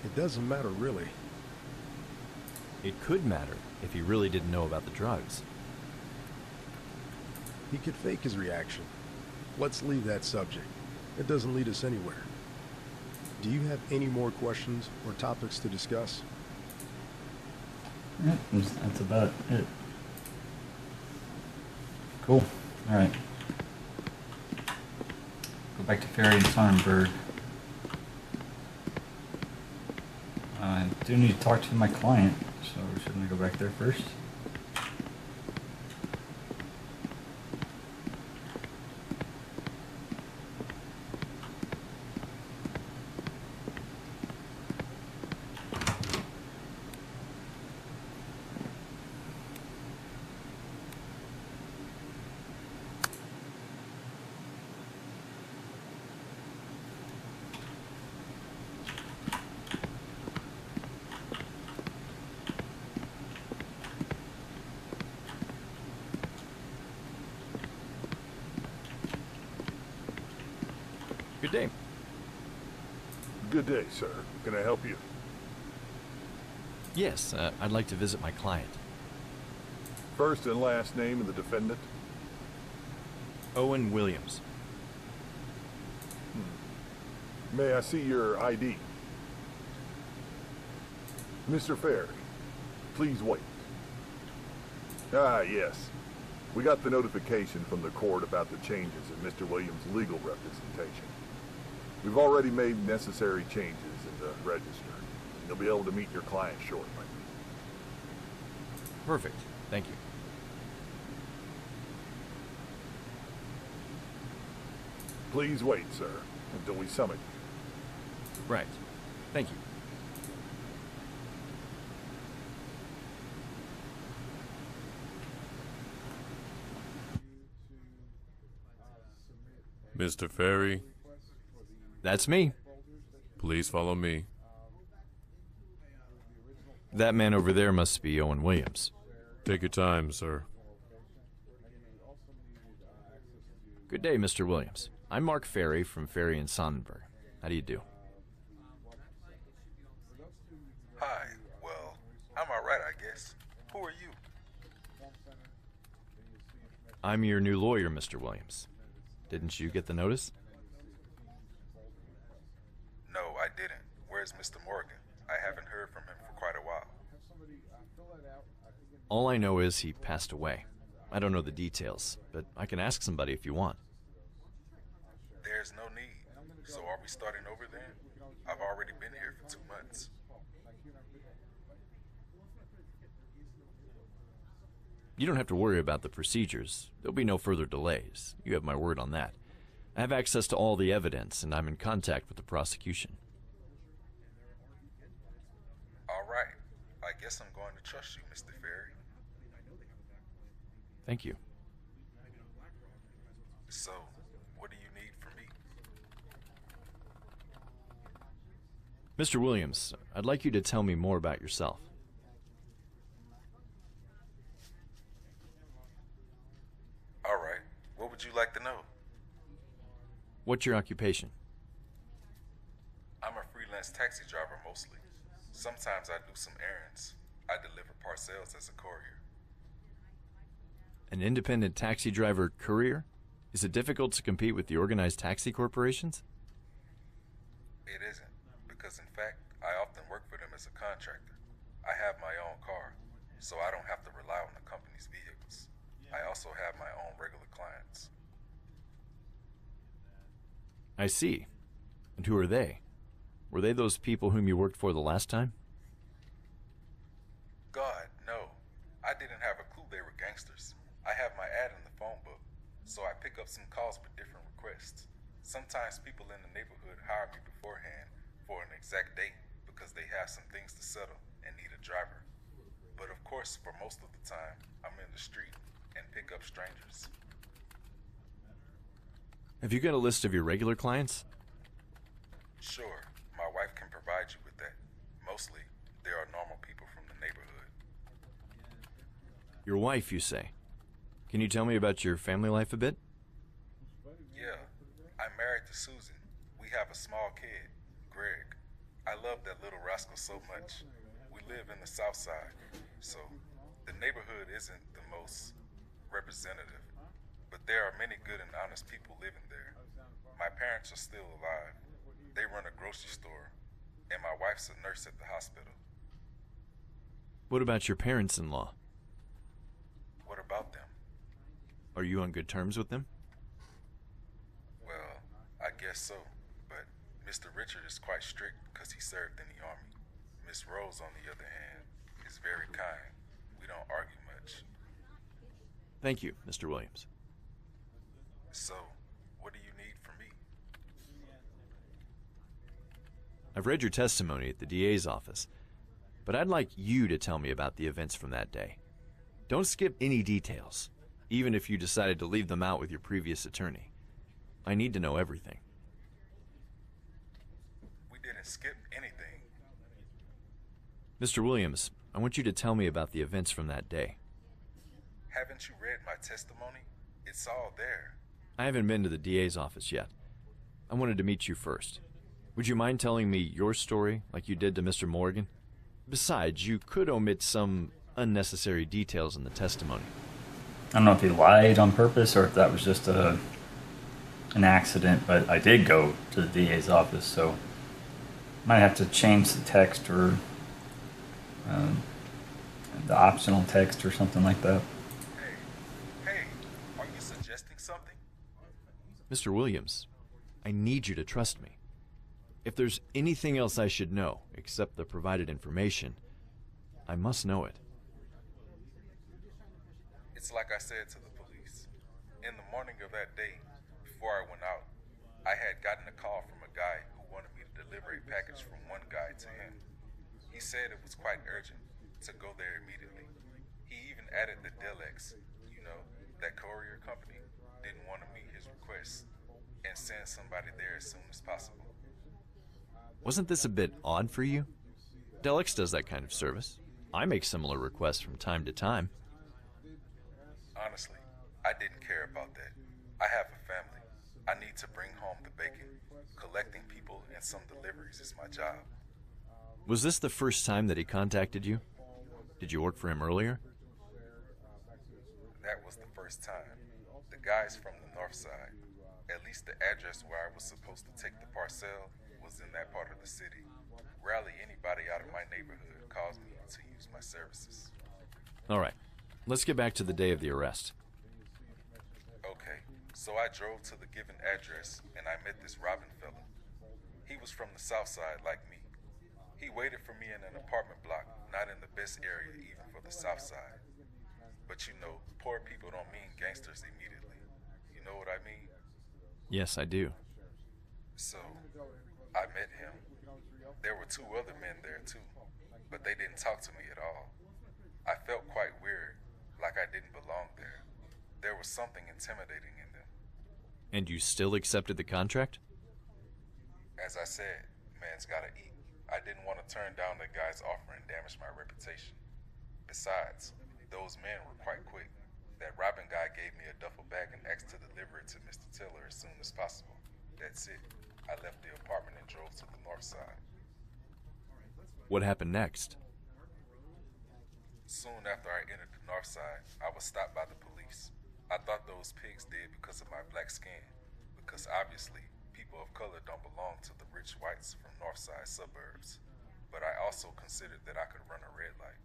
It doesn't matter, really. It could matter if he really didn't know about the drugs. He could fake his reaction. Let's leave that subject. It doesn't lead us anywhere. Do you have any more questions or topics to discuss? Yep, that's about it. Cool. Alright. Go back to Ferry and Sonnenberg. I do need to talk to my client, so shouldn't I go back there first? Good day. Good day, sir. Can I help you? Yes, I'd like to visit my client. First and last name of the defendant? Owen Williams. May I see your ID? Mr. Ferry, please wait. Ah, yes. We got the notification from the court about the changes in Mr. Williams' legal representation. We've already made necessary changes in the register. You'll be able to meet your client shortly. Perfect. Thank you. Please wait, sir, until we summon you. Right. Thank you. Mr. Ferry, That's me. please follow me. That man over there must be Owen Williams. Take your time, sir. Good day, Mr. Williams. I'm Mark Ferry from Ferry and Sonnenberg. How do you do? Hi. Well, I'm alright, I guess. Who are you? I'm your new lawyer, Mr. Williams. Didn't you get the notice? No, I didn't. Where's Mr. Morgan? I haven't heard from him for quite a while. All I know is he passed away. I don't know the details, but I can ask somebody if you want. There's no need. So are we starting over then? I've already been here for 2 months. You don't have to worry about the procedures. There'll be no further delays. You have my word on that. I have access to all the evidence, and I'm in contact with the prosecution. Alright. I guess I'm going to trust you, Mr. Ferry. Thank you. So, what do you need from me? Mr. Williams, I'd like you to tell me more about yourself. Alright, what would you like to know? What's your occupation? I'm a freelance taxi driver mostly. Sometimes I do some errands. I deliver parcels as a courier. An independent taxi driver courier? Is it difficult to compete with the organized taxi corporations? It isn't, because in fact, I often work for them as a contractor. I have my own car, so I don't have to rely on the company's vehicles. I also have my own regular clients. I see. And who are they? Were they those people whom you worked for the last time? God, no. I didn't have a clue they were gangsters. I have my ad in the phone book, so I pick up some calls for different requests. Sometimes people in the neighborhood hire me beforehand for an exact date because they have some things to settle and need a driver. But of course, for most of the time, I'm in the street and pick up strangers. Have you got a list of your regular clients? Sure, my wife can provide you with that. Mostly, they are normal people from the neighborhood. Your wife, you say. Can you tell me about your family life a bit? Yeah, I'm married to Susan. We have a small kid, Greg. I love that little rascal so much. We live in the South Side, so the neighborhood isn't the most representative, but there are many good and honest people living there. My parents are still alive. They run a grocery store, and my wife's a nurse at the hospital. What about your parents-in-law? What about them? Are you on good terms with them? Well, I guess so, but Mr. Richard is quite strict because he served in the army. Miss Rose, on the other hand, is very kind. We don't argue much. Thank you, Mr. Williams. So, what do you need from me? I've read your testimony at the DA's office, but I'd like you to tell me about the events from that day. Don't skip any details, even if you decided to leave them out with your previous attorney. I need to know everything. We didn't skip anything. Mr. Williams, I want you to tell me about the events from that day. Haven't you read my testimony? It's all there. I haven't been to the DA's office yet. I wanted to meet you first. Would you mind telling me your story like you did to Mr. Morgan? Besides, you could omit some unnecessary details in the testimony. I don't know if he lied on purpose or if that was just an accident, but I did go to the DA's office, so might have to change the text or the optional text or something like that. Hey, are you suggesting something? Mr. Williams, I need you to trust me. If there's anything else I should know except the provided information, I must know it. It's like I said to the police. In the morning of that day, before I went out, I had gotten a call from a guy who wanted me to deliver a package from one guy to him. He said it was quite urgent to go there immediately. He even added the Delex, that courier company, didn't want to meet his request and send somebody there as soon as possible. Wasn't this a bit odd for you? Delex does that kind of service. I make similar requests from time to time. Honestly, I didn't care about that. I have a family. I need to bring home the bacon. Collecting people and some deliveries is my job. Was this the first time that he contacted you? Did you work for him earlier? That was the first time. The guy's from the north side. At least the address where I was supposed to take the parcel was in that part of the city. Rarely anybody out of my neighborhood calls me to use my services. All right, let's get back to the day of the arrest. Okay, so I drove to the given address and I met this Robin fella. He was from the south side like me. He waited for me in an apartment block, not in the best area even for the south side. But poor people don't mean gangsters immediately. You know what I mean? Yes, I do. So, I met him. There were two other men there too, but they didn't talk to me at all. I felt quite weird, like I didn't belong there. There was something intimidating in them. And you still accepted the contract? As I said, man's gotta eat. I didn't want to turn down the guy's offer and damage my reputation. Besides, those men were quite quick. That Robin guy gave me a duffel bag and asked to deliver it to Mr. Tiller as soon as possible. That's it. I left the apartment and drove to the north side. What happened next? Soon after I entered the north side, I was stopped by the police. I thought those pigs did because of my black skin, because obviously people of color don't belong to the rich whites from north side suburbs. But I also considered that I could run a red light.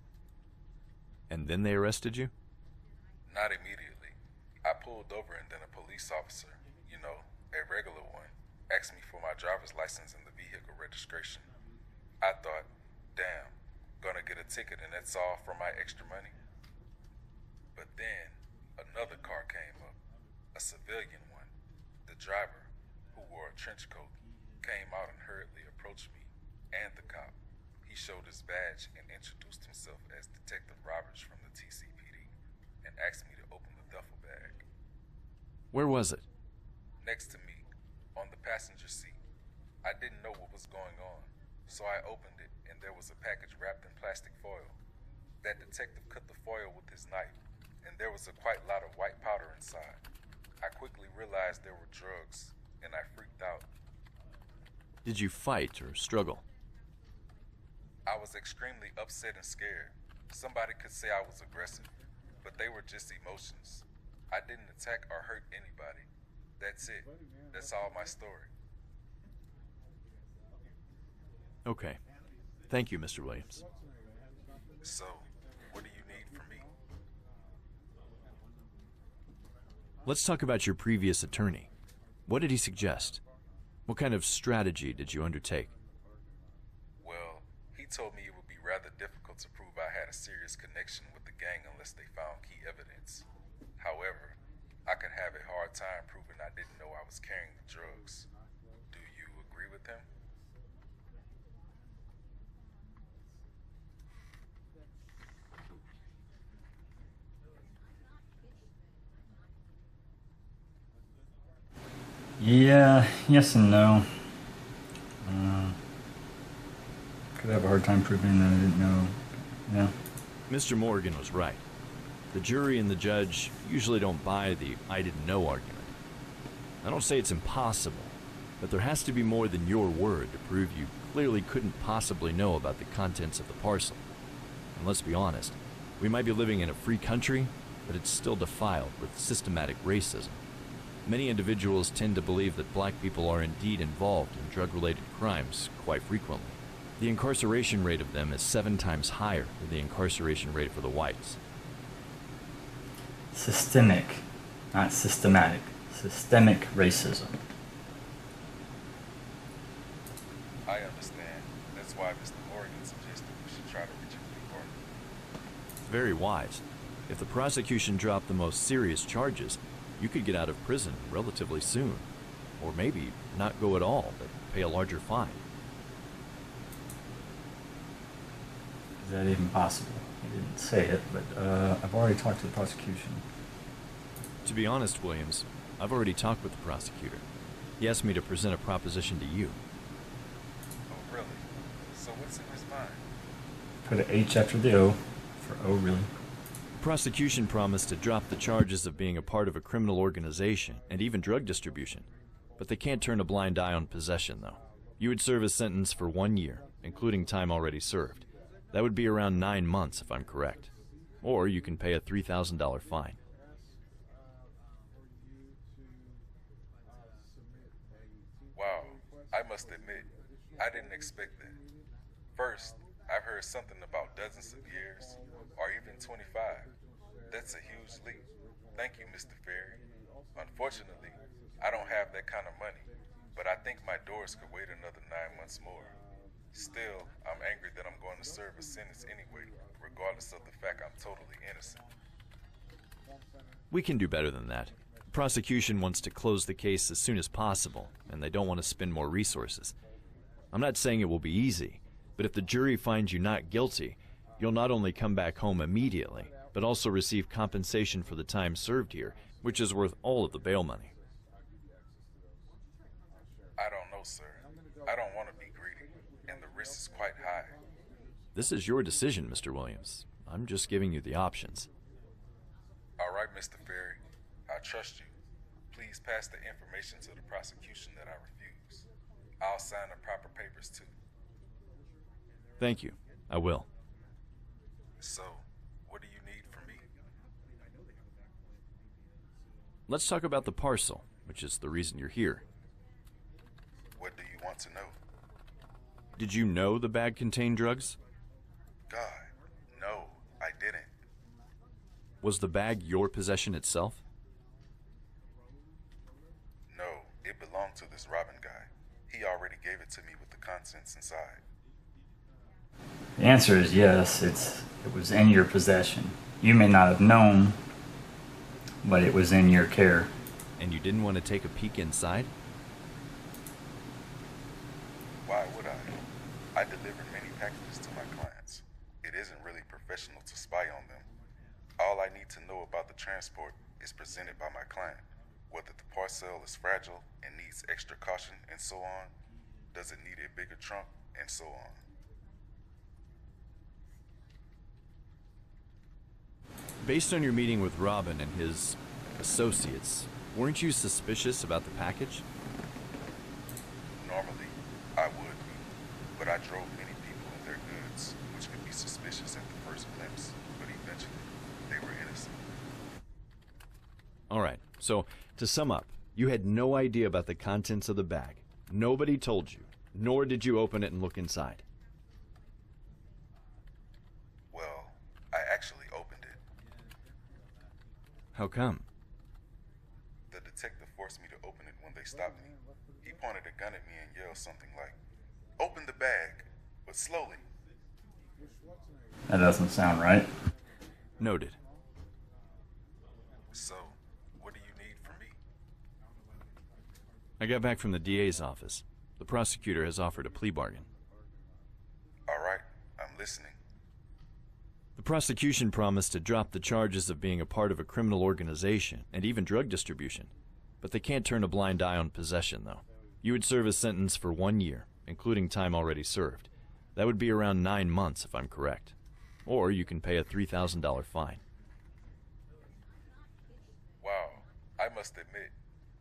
And then they arrested you? Not immediately. I pulled over and then a police officer, you know, a regular one, asked me for my driver's license and the vehicle registration. I thought, damn, gonna get a ticket and that's all for my extra money? But then, another car came up, a civilian one. The driver, who wore a trench coat, came out and hurriedly approached me and the cop. He showed his badge and introduced himself as Detective Roberts from the TCPD and asked me to open the duffel bag. Where was it? Next to me, on the passenger seat. I didn't know what was going on, so I opened it and there was a package wrapped in plastic foil. That detective cut the foil with his knife, and there was a quite lot of white powder inside. I quickly realized there were drugs, and I freaked out. Did you fight or struggle? I was extremely upset and scared. Somebody could say I was aggressive, but they were just emotions. I didn't attack or hurt anybody. That's it. That's all my story. Okay. Thank you, Mr. Williams. So, what do you need from me? Let's talk about your previous attorney. What did he suggest? What kind of strategy did you undertake? Well, he told me it would be rather difficult to prove I had a serious connection with the gang unless they found key evidence. However, I could have a hard time proving I didn't know I was carrying the drugs. Do you agree with him? Yeah, yes and no. Could have a hard time proving that I didn't know. Yeah. Mr. Morgan was right. The jury and the judge usually don't buy the I didn't know argument. I don't say it's impossible, but there has to be more than your word to prove you clearly couldn't possibly know about the contents of the parcel. And let's be honest, we might be living in a free country, but it's still defiled with systematic racism. Many individuals tend to believe that black people are indeed involved in drug-related crimes quite frequently. The incarceration rate of them is 7 times higher than the incarceration rate for the whites. Systemic, not systematic. Systemic racism. I understand. That's why Mr. Morgan suggested we should try to reach a plea bargain. Very wise. If the prosecution dropped the most serious charges, you could get out of prison relatively soon. Or maybe not go at all, but pay a larger fine. Is that even possible? He didn't say it, but I've already talked to the prosecution. To be honest, Williams, I've already talked with the prosecutor. He asked me to present a proposition to you. Oh, really? So what's in his mind? Put an H after the O for oh really. The prosecution promised to drop the charges of being a part of a criminal organization and even drug distribution. But they can't turn a blind eye on possession, though. You would serve a sentence for 1 year, including time already served. That would be around 9 months, if I'm correct. Or you can pay a $3,000 fine. Wow, I must admit, I didn't expect that. First, I've heard something about dozens of years, or even 25. That's a huge leap. Thank you, Mr. Ferry. Unfortunately, I don't have that kind of money, but I think my doors could wait another 9 months more. Still, I'm angry that I'm going to serve a sentence anyway, regardless of the fact I'm totally innocent. We can do better than that. The prosecution wants to close the case as soon as possible, and they don't want to spend more resources. I'm not saying it will be easy, but if the jury finds you not guilty, you'll not only come back home immediately, but also receive compensation for the time served here, which is worth all of the bail money. sir. I don't want to be greedy, and the risk is quite high. This is your decision, Mr. Williams. I'm just giving you the options. All right, Mr. Ferry. I trust you. Please pass the information to the prosecution that I refuse. I'll sign the proper papers too. Thank you. I will. So, what do you need from me? Let's talk about the parcel, which is the reason you're here. What do you want to know? Did you know the bag contained drugs? God, no, I didn't. Was the bag your possession itself? No, it belonged to this Robin guy. He already gave it to me with the contents inside. The answer is yes, it was in your possession. You may not have known, but it was in your care. And you didn't want to take a peek inside? Why would I? I deliver many packages to my clients. It isn't really professional to spy on them. All I need to know about the transport is presented by my client. Whether the parcel is fragile and needs extra caution and so on, does it need a bigger trunk, and so on. Based on your meeting with Robin and his associates, weren't you suspicious about the package? Normally, I would be, but I drove many people and their goods, which could be suspicious at the first glimpse, but eventually, they were innocent. Alright, so to sum up, you had no idea about the contents of the bag. Nobody told you, nor did you open it and look inside. Well, I actually opened it. How come? The detective forced me to open it when they stopped me. He pointed a gun at me and yelled something like, "Open the bag, but slowly." That doesn't sound right. Noted. So, what do you need from me? I got back from the DA's office. The prosecutor has offered a plea bargain. All right, I'm listening. The prosecution promised to drop the charges of being a part of a criminal organization and even drug distribution. But they can't turn a blind eye on possession, though. You would serve a sentence for 1 year, including time already served. That would be around 9 months, if I'm correct. Or you can pay a $3,000 fine. Wow, I must admit,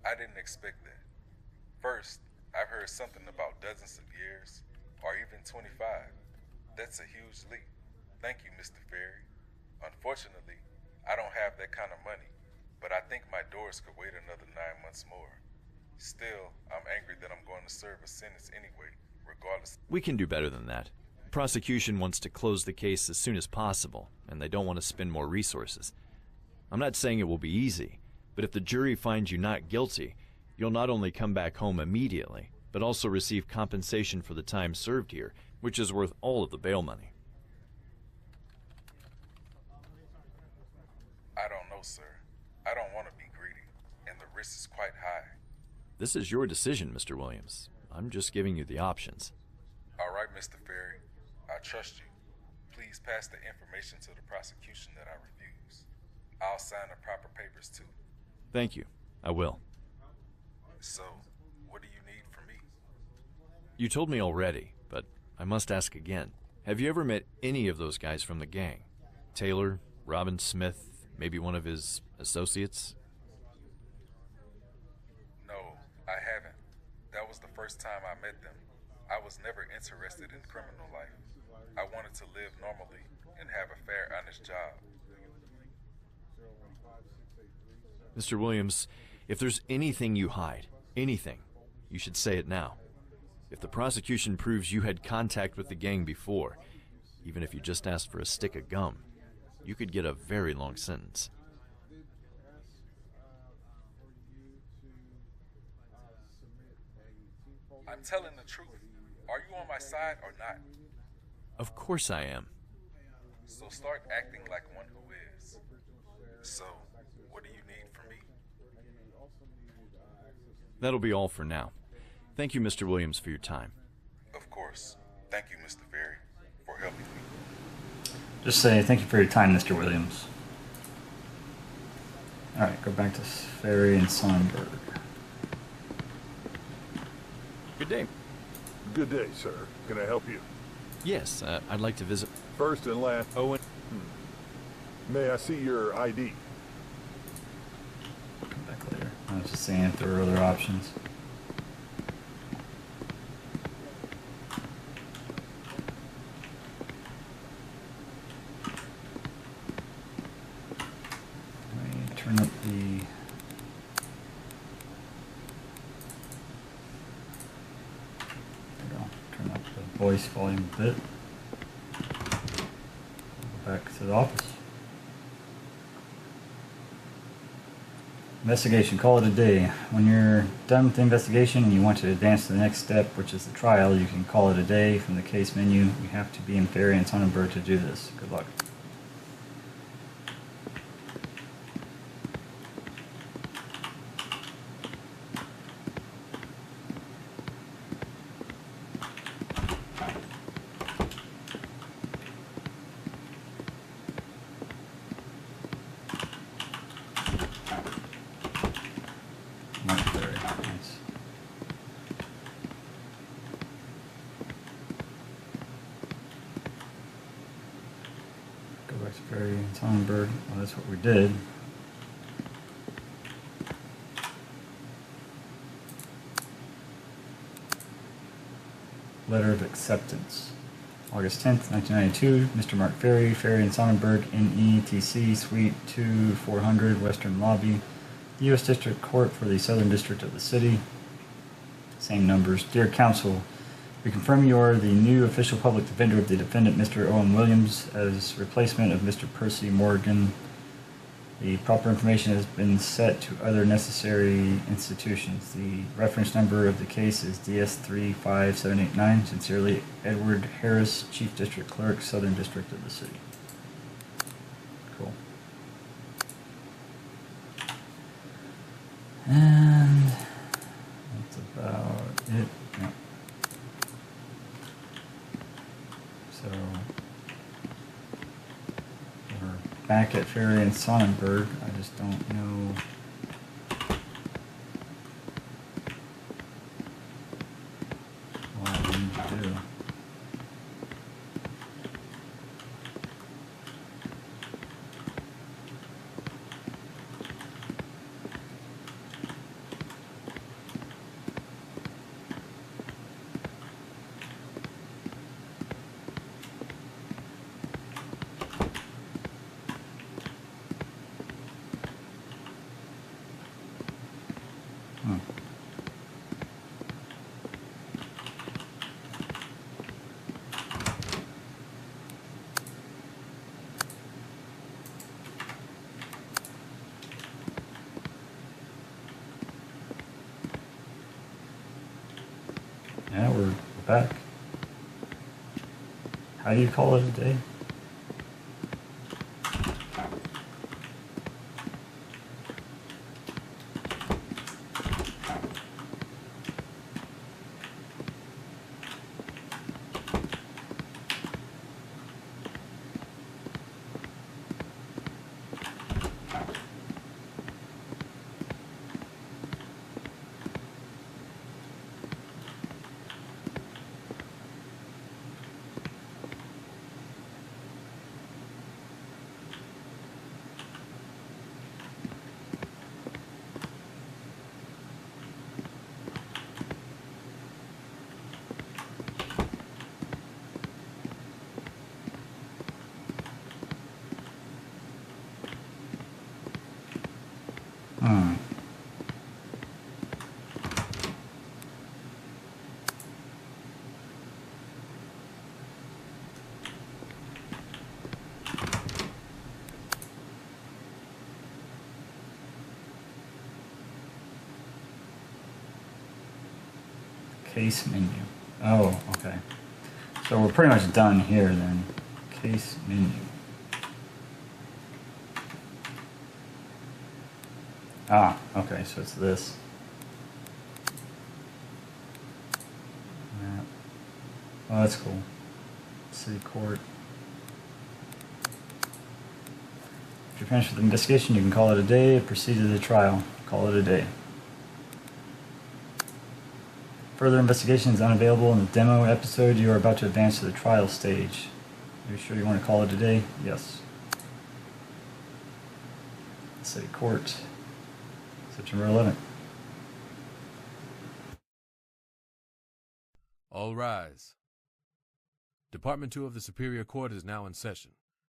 I didn't expect that. First, I've heard something about dozens of years, or even 25. That's a huge leap. Thank you, Mr. Ferry. Unfortunately, I don't have that kind of money, but I think my doors could wait another 9 months more. Still, I'm angry that I'm going to serve a sentence anyway, regardless. We can do better than that. Prosecution wants to close the case as soon as possible, and they don't want to spend more resources. I'm not saying it will be easy, but if the jury finds you not guilty, you'll not only come back home immediately, but also receive compensation for the time served here, which is worth all of the bail money. I don't know, sir. I don't want to be greedy, and the risk is quite high. This is your decision, Mr. Williams. I'm just giving you the options. All right, Mr. Ferry. I trust you. Please pass the information to the prosecution that I refuse. I'll sign the proper papers too. Thank you. I will. So, what do you need from me? You told me already, but I must ask again. Have you ever met any of those guys from the gang? Taylor, Robin Smith, maybe one of his associates? No, I haven't. That was the first time I met them. I was never interested in criminal life. I wanted to live normally and have a fair, honest job. Mr. Williams, if there's anything you hide, anything, you should say it now. If the prosecution proves you had contact with the gang before, even if you just asked for a stick of gum, you could get a very long sentence. I'm telling the truth. Are you on my side or not? Of course I am. So start acting like one who is. So, what do you need from me? That'll be all for now. Thank you, Mr. Williams, for your time. Of course. Thank you, Mr. Ferry, for helping me. Just say thank you for your time, Mr. Williams. Alright, go back to Ferry and Sonnenberg. Good day. Good day, sir. Can I help you? Yes, I'd like to visit. First and last. Owen. May I see your ID? Come back later. I was just saying if there were other options. Let me turn up the... There we go. Turn up the voice volume a bit. Go back to the office. Investigation, call it a day. When you're done with the investigation and you want to advance to the next step, which is the trial, you can call it a day from the case menu. You have to be in Ferry and Sonnenberg to do this. Good luck. Not very nice. Go back to Ferry and Sonnenberg. Well, that's what we did. Letter of acceptance. August 10th, 1992, Mr. Mark Ferry, Ferry and Sonnenberg, NETC, Suite 2400, Western Lobby, the U.S. District Court for the Southern District of the City. Same numbers. Dear Counsel, we confirm you are the new official public defender of the defendant, Mr. Owen Williams, as replacement of Mr. Percy Morgan. The proper information has been set to other necessary institutions. The reference number of the case is DS35789. Sincerely, Edward Harris, Chief District Clerk, Southern District of the City. Cool. And that's about it. Yeah. So we're back at Ferry and Sonnenberg. I just don't know what we need to do. Hmm. Yeah, we're back. How do you call it a day? Hmm. Case menu. Oh, okay. So we're pretty much done here then. Case menu. Ah, okay, so it's this. Map. Oh, that's cool. City Court. If you're finished with the investigation, you can call it a day. Proceed to the trial. Call it a day. Further investigation is unavailable in the demo episode. You are about to advance to the trial stage. Are you sure you want to call it a day? Yes. City Court, September 11th. All rise. Department 2 of the Superior Court is now in session.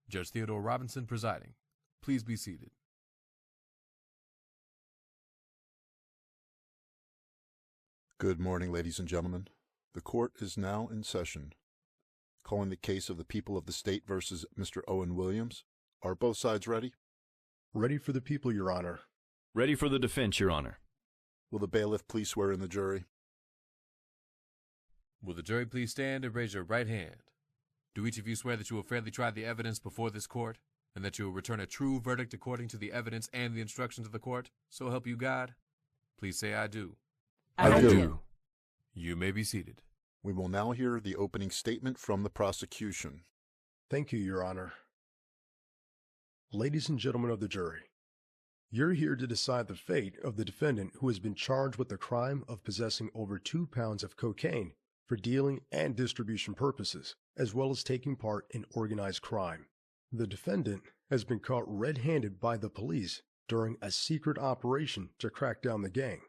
Judge Theodore Robinson presiding. Please be seated. Good morning, ladies and gentlemen. The court is now in session. Calling the case of the people of the state versus Mr. Owen Williams. Are both sides ready? Ready for the people, Your Honor. Ready for the defense, Your Honor. Will the bailiff please swear in the jury? Will the jury please stand and raise your right hand? Do each of you swear that you will fairly try the evidence before this court, and that you will return a true verdict according to the evidence and the instructions of the court? So help you God? Please say, I do. I do. You may be seated. We will now hear the opening statement from the prosecution. Thank you, Your Honor. Ladies and gentlemen of the jury, you're here to decide the fate of the defendant who has been charged with the crime of possessing over 2 pounds of cocaine for dealing and distribution purposes, as well as taking part in organized crime. The defendant has been caught red-handed by the police during a secret operation to crack down the gang.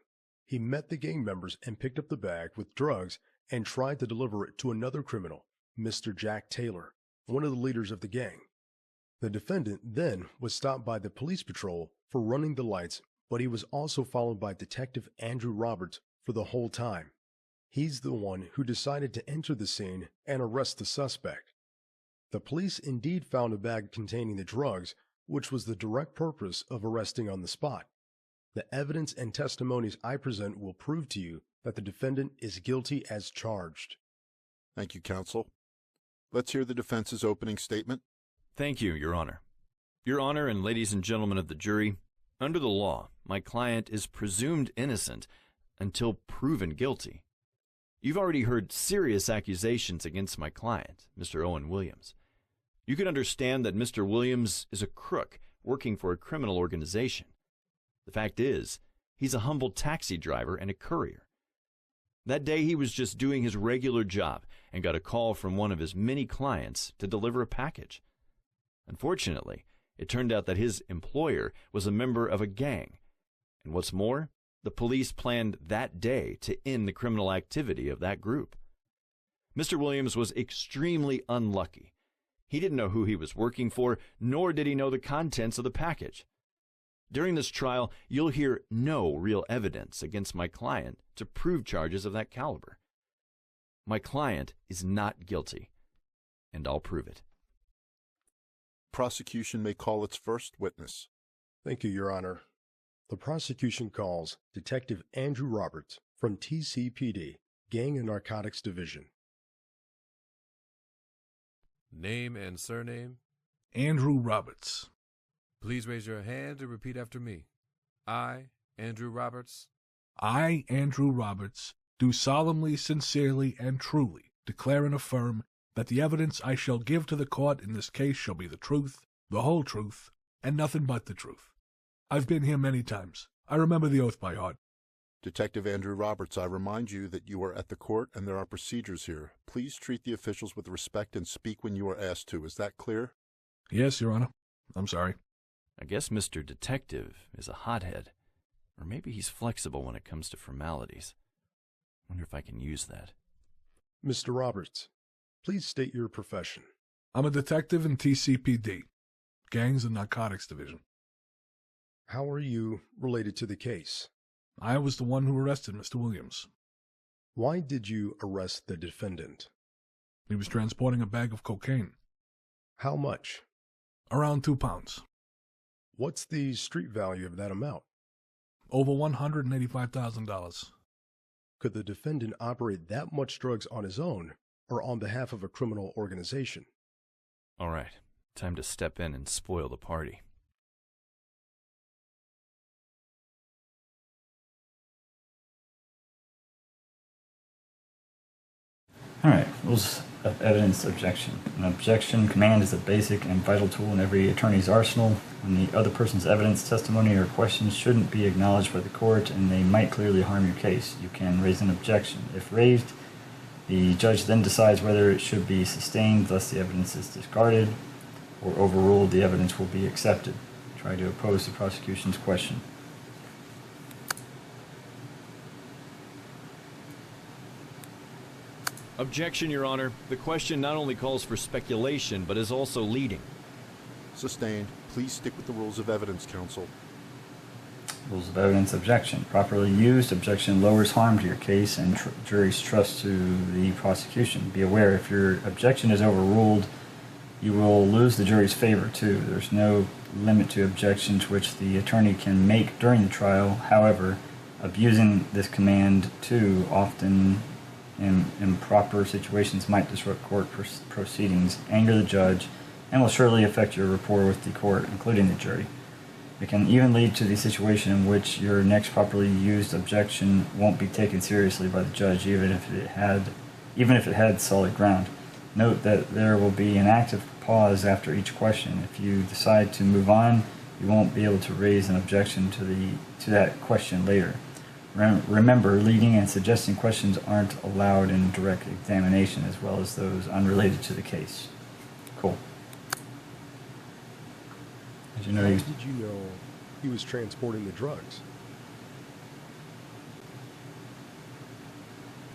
He met the gang members and picked up the bag with drugs and tried to deliver it to another criminal, Mr. Jack Taylor, one of the leaders of the gang. The defendant then was stopped by the police patrol for running the lights, but he was also followed by Detective Andrew Roberts for the whole time. He's the one who decided to enter the scene and arrest the suspect. The police indeed found a bag containing the drugs, which was the direct purpose of arresting on the spot. The evidence and testimonies I present will prove to you that the defendant is guilty as charged. Thank you, counsel. Let's hear the defense's opening statement. Thank you, Your Honor. Your Honor and ladies and gentlemen of the jury, under the law, my client is presumed innocent until proven guilty. You've already heard serious accusations against my client, Mr. Owen Williams. You can understand that Mr. Williams is a crook working for a criminal organization. The fact is, he's a humble taxi driver and a courier. That day he was just doing his regular job and got a call from one of his many clients to deliver a package. Unfortunately, it turned out that his employer was a member of a gang. And what's more, the police planned that day to end the criminal activity of that group. Mr. Williams was extremely unlucky. He didn't know who he was working for, nor did he know the contents of the package. During this trial, you'll hear no real evidence against my client to prove charges of that caliber. My client is not guilty, and I'll prove it. Prosecution may call its first witness. Thank you, Your Honor. The prosecution calls Detective Andrew Roberts from TCPD, Gang and Narcotics Division. Name and surname? Andrew Roberts. Please raise your hand and repeat after me. I, Andrew Roberts. I, Andrew Roberts, do solemnly, sincerely, and truly declare and affirm that the evidence I shall give to the court in this case shall be the truth, the whole truth, and nothing but the truth. I've been here many times. I remember the oath by heart. Detective Andrew Roberts, I remind you that you are at the court and there are procedures here. Please treat the officials with respect and speak when you are asked to. Is that clear? Yes, Your Honor. I'm sorry. I guess Mr. Detective is a hothead, or maybe he's flexible when it comes to formalities. Wonder if I can use that. Mr. Roberts, please state your profession. I'm a detective in TCPD, Gangs and Narcotics Division. How are you related to the case? I was the one who arrested Mr. Williams. Why did you arrest the defendant? He was transporting a bag of cocaine. How much? Around 2 pounds. What's the street value of that amount? Over $185,000. Could the defendant operate that much drugs on his own or on behalf of a criminal organization? All right, time to step in and spoil the party. All right, we'll of evidence objection. An objection command is a basic and vital tool in every attorney's arsenal. When the other person's evidence, testimony, or questions shouldn't be acknowledged by the court and they might clearly harm your case, you can raise an objection. If raised, the judge then decides whether it should be sustained, thus the evidence is discarded, or overruled, the evidence will be accepted. Try to oppose the prosecution's question. Objection, Your Honor. The question not only calls for speculation, but is also leading. Sustained. Please stick with the rules of evidence, counsel. Rules of evidence objection. Properly used, objection lowers harm to your case and jury's trust to the prosecution. Be aware, if your objection is overruled, you will lose the jury's favor too. There's no limit to objections which the attorney can make during the trial. However, abusing this command too often in improper situations might disrupt court proceedings, anger the judge, and will surely affect your rapport with the court, including the jury. It can even lead to the situation in which your next properly used objection won't be taken seriously by the judge, even if it had solid ground. Note that there will be an active pause after each question. If you decide to move on, you won't be able to raise an objection to that question later. Remember, leading and suggesting questions aren't allowed in direct examination, as well as those unrelated to the case. Cool. As you know, How did you know he was transporting the drugs?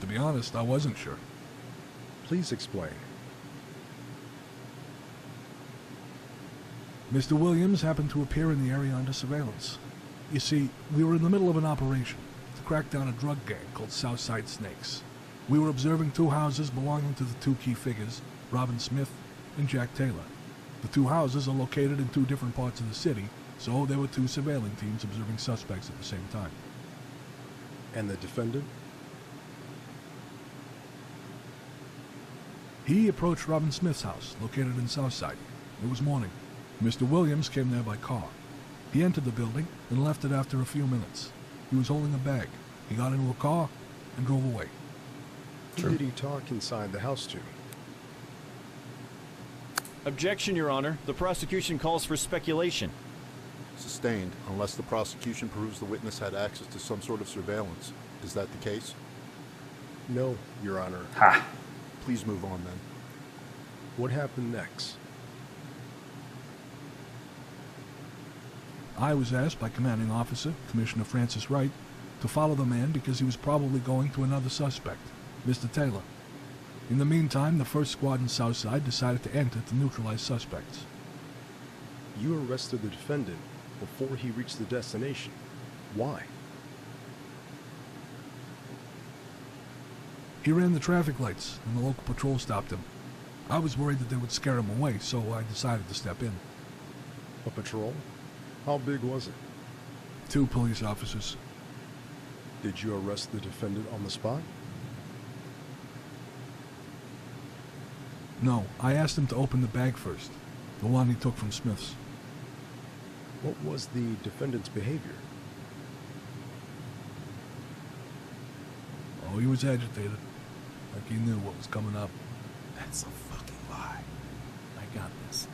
To be honest, I wasn't sure. Please explain. Mr. Williams happened to appear in the area under surveillance. You see, we were in the middle of an operation to crack down a drug gang called Southside Snakes. We were observing two houses belonging to the two key figures, Robin Smith and Jack Taylor. The two houses are located in two different parts of the city, so there were two surveilling teams observing suspects at the same time. And the defendant? He approached Robin Smith's house, located in Southside. It was morning. Mr. Williams came there by car. He entered the building and left it after a few minutes. He was holding a bag. He got into a car and drove away. Who did he talk inside the house to? Objection, Your Honor. The prosecution calls for speculation. Sustained, unless the prosecution proves the witness had access to some sort of surveillance. Is that the case? No, Your Honor. Ha! Please move on then. What happened next? I was asked by Commanding Officer, Commissioner Francis Wright, to follow the man because he was probably going to another suspect, Mr. Taylor. In the meantime, the first squad in Southside decided to enter to neutralize suspects. You arrested the defendant before he reached the destination. Why? He ran the traffic lights, and the local patrol stopped him. I was worried that they would scare him away, so I decided to step in. A patrol? How big was it? 2 police officers. Did you arrest the defendant on the spot? No, I asked him to open the bag first, the one he took from Smith's. What was the defendant's behavior? Oh, he was agitated, like he knew what was coming up. That's a fucking lie. I got this.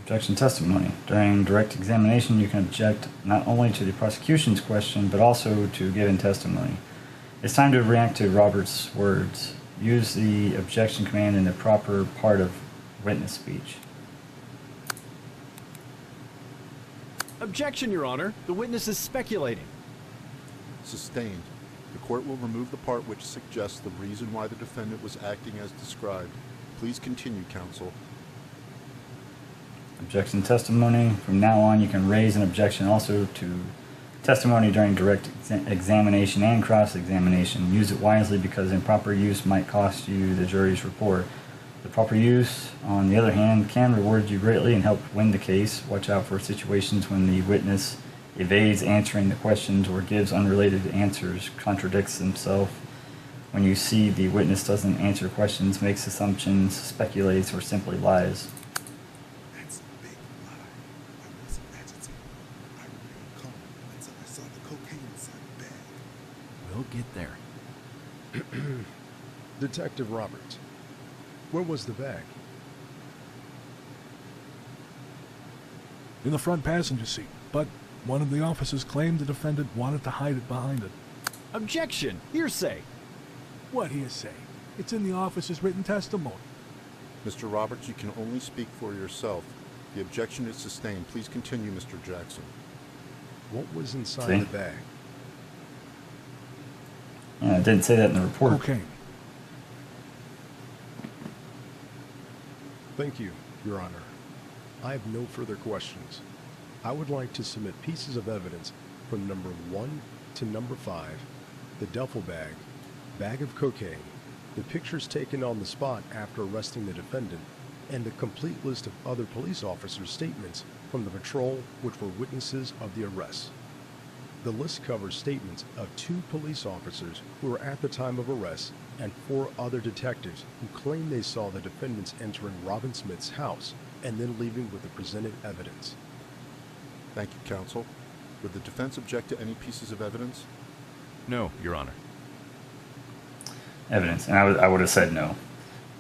Objection testimony. During direct examination, you can object not only to the prosecution's question, but also to given testimony. It's time to react to Robert's words. Use the objection command in the proper part of witness speech. Objection, Your Honor. The witness is speculating. Sustained. The court will remove the part which suggests the reason why the defendant was acting as described. Please continue, counsel. Objection testimony. From now on, you can raise an objection also to testimony during direct examination and cross-examination. Use it wisely because improper use might cost you the jury's rapport. The proper use, on the other hand, can reward you greatly and help win the case. Watch out for situations when the witness evades answering the questions or gives unrelated answers, contradicts himself. When you see the witness doesn't answer questions, makes assumptions, speculates, or simply lies. That's a big lie. I wasn't agitated. I remained calm until I saw the cocaine inside the bag. We'll get there. Detective Roberts, where was the bag? In the front passenger seat, but one of the officers claimed the defendant wanted to hide it behind it. Objection! Hearsay! What hearsay? It's in the officer's written testimony. Mr. Roberts, you can only speak for yourself. The objection is sustained. Please continue, Mr. Jackson. What was inside the bag? Yeah, it didn't say that in the report. Cocaine. Thank you, Your Honor. I have no further questions. I would like to submit pieces of evidence from number 1 to number 5, the duffel bag of cocaine, the pictures taken on the spot after arresting the defendant, and the complete list of other police officers' statements from the patrol which were witnesses of the arrest. The list covers statements of 2 police officers who were at the time of arrest and 4 other detectives who claim they saw the defendants entering Robin Smith's house and then leaving with the presented evidence. Thank you, counsel. Would the defense object to any pieces of evidence? No, Your Honor. Evidence, and I would have said no.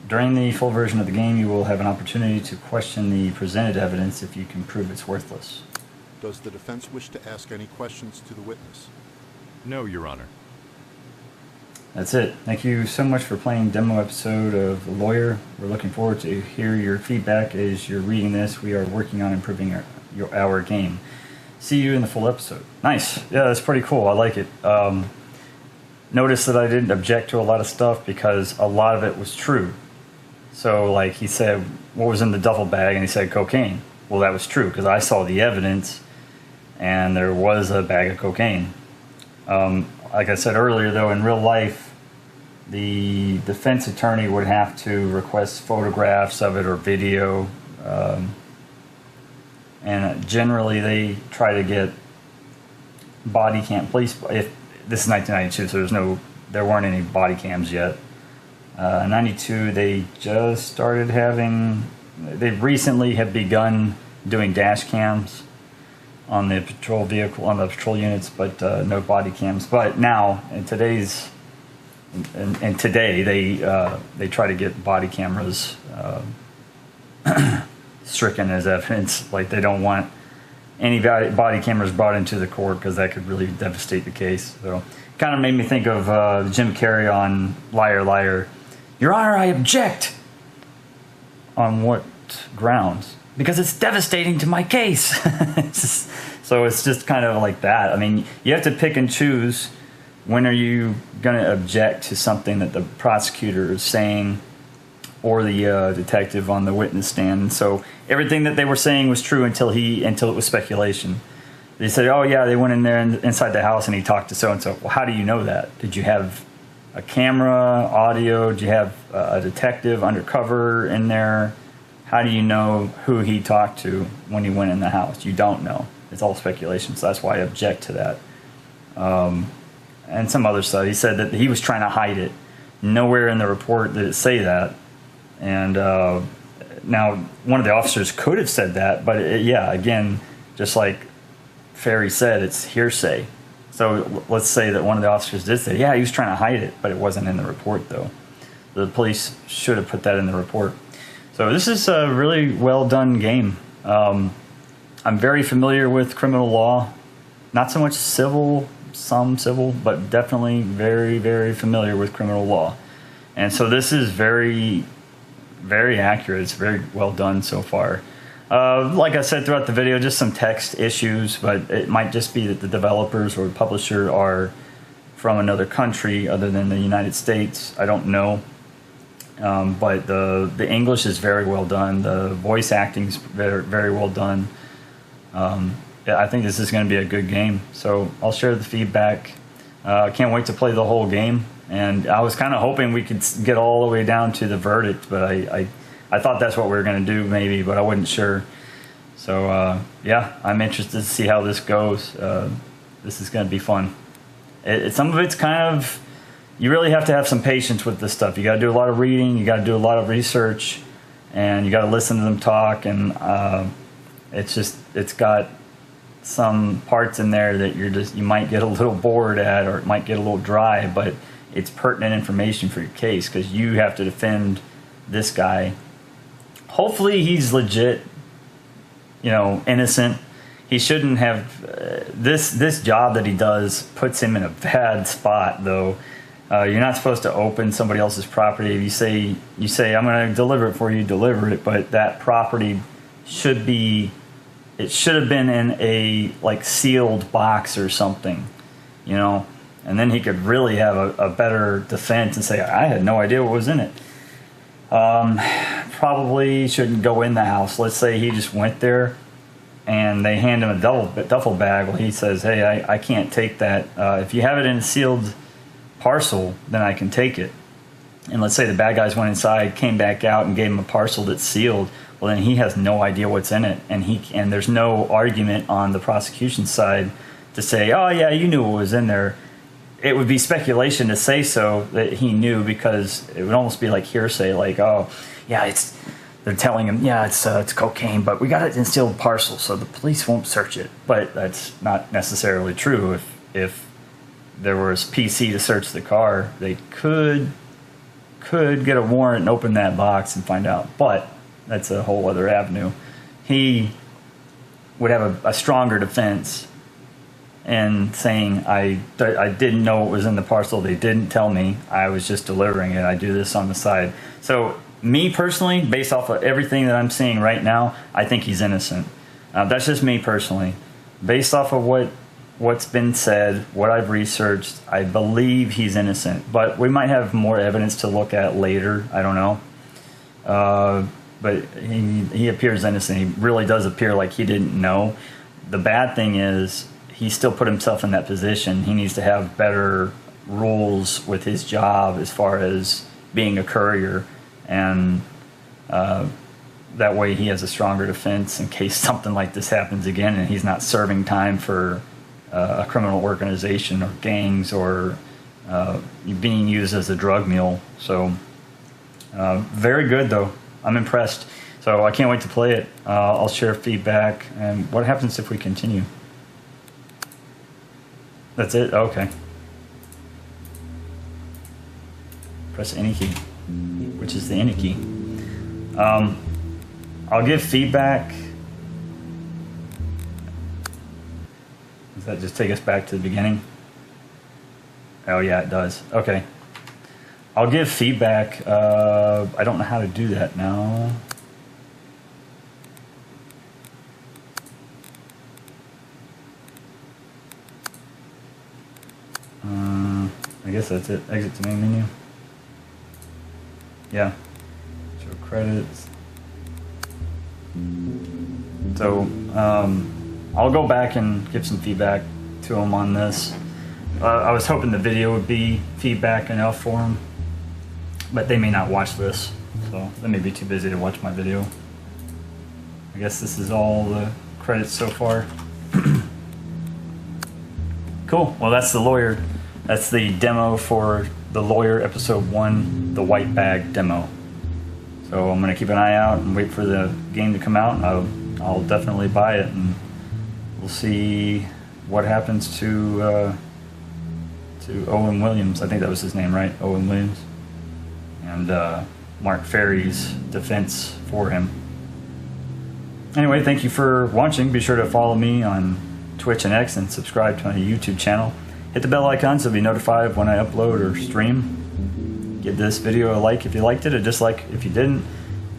During the full version of the game, you will have an opportunity to question the presented evidence if you can prove it's worthless. Does the defense wish to ask any questions to the witness? No, Your Honor. That's it. Thank you so much for playing demo episode of The Lawyer. We're looking forward to hear your feedback as you're reading this. We are working on improving our game. See you in the full episode. Nice. Yeah, that's pretty cool. I like it. Notice that I didn't object to a lot of stuff because a lot of it was true. So, like, he said, what was in the duffel bag? And he said cocaine. Well, that was true because I saw the evidence and there was a bag of cocaine. Like I said earlier, though, in real life, the defense attorney would have to request photographs of it or video. And generally, they try to get body cam. Police, if this is 1992, so there weren't any body cams yet. 92, they just started having. They recently have begun doing dash cams on the patrol vehicle, on the patrol units, but no body cams. But now, in today's, and today, they try to get body cameras stricken as evidence. Like, they don't want any body cameras brought into the court because that could really devastate the case. So, kind of made me think of Jim Carrey on Liar Liar. Your Honor, I object. On what grounds? Because it's devastating to my case. So it's just kind of like that. I mean, you have to pick and choose when are you going to object to something that the prosecutor is saying or the detective on the witness stand. So everything that they were saying was true until it was speculation. They said, oh yeah, they went in there inside the house and he talked to so-and-so. Well, how do you know that? Did you have a camera, audio? Did you have a detective undercover in there? How do you know who he talked to when he went in the house? You don't know. It's all speculation, so that's why I object to that. And some other stuff. He said that he was trying to hide it. Nowhere in the report did it say that. And now, one of the officers could have said that, but again, just like Ferry said, it's hearsay. So let's say that one of the officers did say, yeah, he was trying to hide it, but it wasn't in the report, though. The police should have put that in the report. So this is a really well done game. I'm very familiar with criminal law. Not so much civil, some civil, but definitely very, very familiar with criminal law. And so this is very, very accurate. It's very well done so far. Like I said throughout the video, just some text issues, but it might just be that the developers or the publisher are from another country other than the United States. I don't know. But the English is very well done. The voice acting is very, very well done. I think this is going to be a good game. So I'll share the feedback. I can't wait to play the whole game. And I was kind of hoping we could get all the way down to the verdict, but I thought that's what we were going to do maybe, but I wasn't sure. So yeah, I'm interested to see how this goes. This is going to be fun. Some of it's kind of, you really have to have some patience with this stuff. You got to do a lot of reading, you got to do a lot of research, and you got to listen to them talk. And it's got some parts in there that you might get a little bored at, or it might get a little dry. But it's pertinent information for your case because you have to defend this guy. Hopefully he's legit, you know, innocent. He shouldn't have this job that he does puts him in a bad spot, though. You're not supposed to open somebody else's property. If you say I'm going to deliver it for you, deliver it, but that property should have been in a like sealed box or something, you know, and then he could really have a better defense and say I had no idea what was in it. Probably shouldn't go in the house. Let's say he just went there and they hand him a duffel bag. Well, he says, hey, I can't take that. If you have it in a sealed parcel, then I can take it. And let's say the bad guys went inside, came back out and gave him a parcel that's sealed. Well, then he has no idea what's in it. And there's no argument on the prosecution side to say, oh, yeah, you knew what was in there. It would be speculation to say so that he knew, because it would almost be like hearsay, like, oh, yeah, they're telling him, yeah, it's cocaine, but we got it in sealed parcel, so the police won't search it. But that's not necessarily true. If there was PC to search the car, they could get a warrant and open that box and find out. But that's a whole other avenue. He would have a stronger defense and saying, I didn't know what was in the parcel. They didn't tell me. I was just delivering it. I do this on the side. So me personally, based off of everything that I'm seeing right now, I think he's innocent. That's just me personally. Based off of what's been said, what I've researched, I believe he's innocent. But we might have more evidence to look at later. I don't know. But he appears innocent. He really does appear like he didn't know. The bad thing is he still put himself in that position. He needs to have better rules with his job as far as being a courier. And that way he has a stronger defense in case something like this happens again and he's not serving time for a criminal organization or gangs or being used as a drug mule. So very good, though. I'm impressed. So I can't wait to play it. I'll share feedback. And what happens if we continue? That's it? Okay. Press any key, which is the any key. I'll give feedback. Does that just take us back to the beginning? Oh yeah, it does. Okay. I'll give feedback. I don't know how to do that now. I guess that's it. Exit to main menu. Yeah. Show credits. So, I'll go back and give some feedback to him on this. I was hoping the video would be feedback enough for him, but they may not watch this, so they may be too busy to watch my video. I guess this is all the credits so far. Cool. Well, that's the lawyer. That's the demo for the lawyer episode 1, the white bag demo. So I'm gonna keep an eye out and wait for the game to come out. And I'll definitely buy it, and we'll see what happens to Owen Williams. I think that was his name, right? Owen Williams. And Mark Ferry's defense for him. Anyway, thank you for watching. Be sure to follow me on Twitch and X and subscribe to my YouTube channel. Hit the bell icon so you'll be notified when I upload or stream. Give this video a like if you liked it, or dislike if you didn't.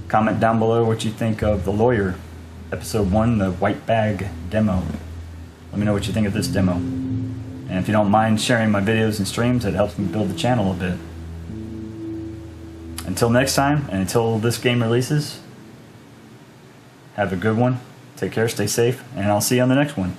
Comment down below what you think of The Lawyer, episode 1, the white bag demo. Let me know what you think of this demo. And if you don't mind sharing my videos and streams, it helps me build the channel a bit. Until next time, and until this game releases, have a good one, take care, stay safe, and I'll see you on the next one.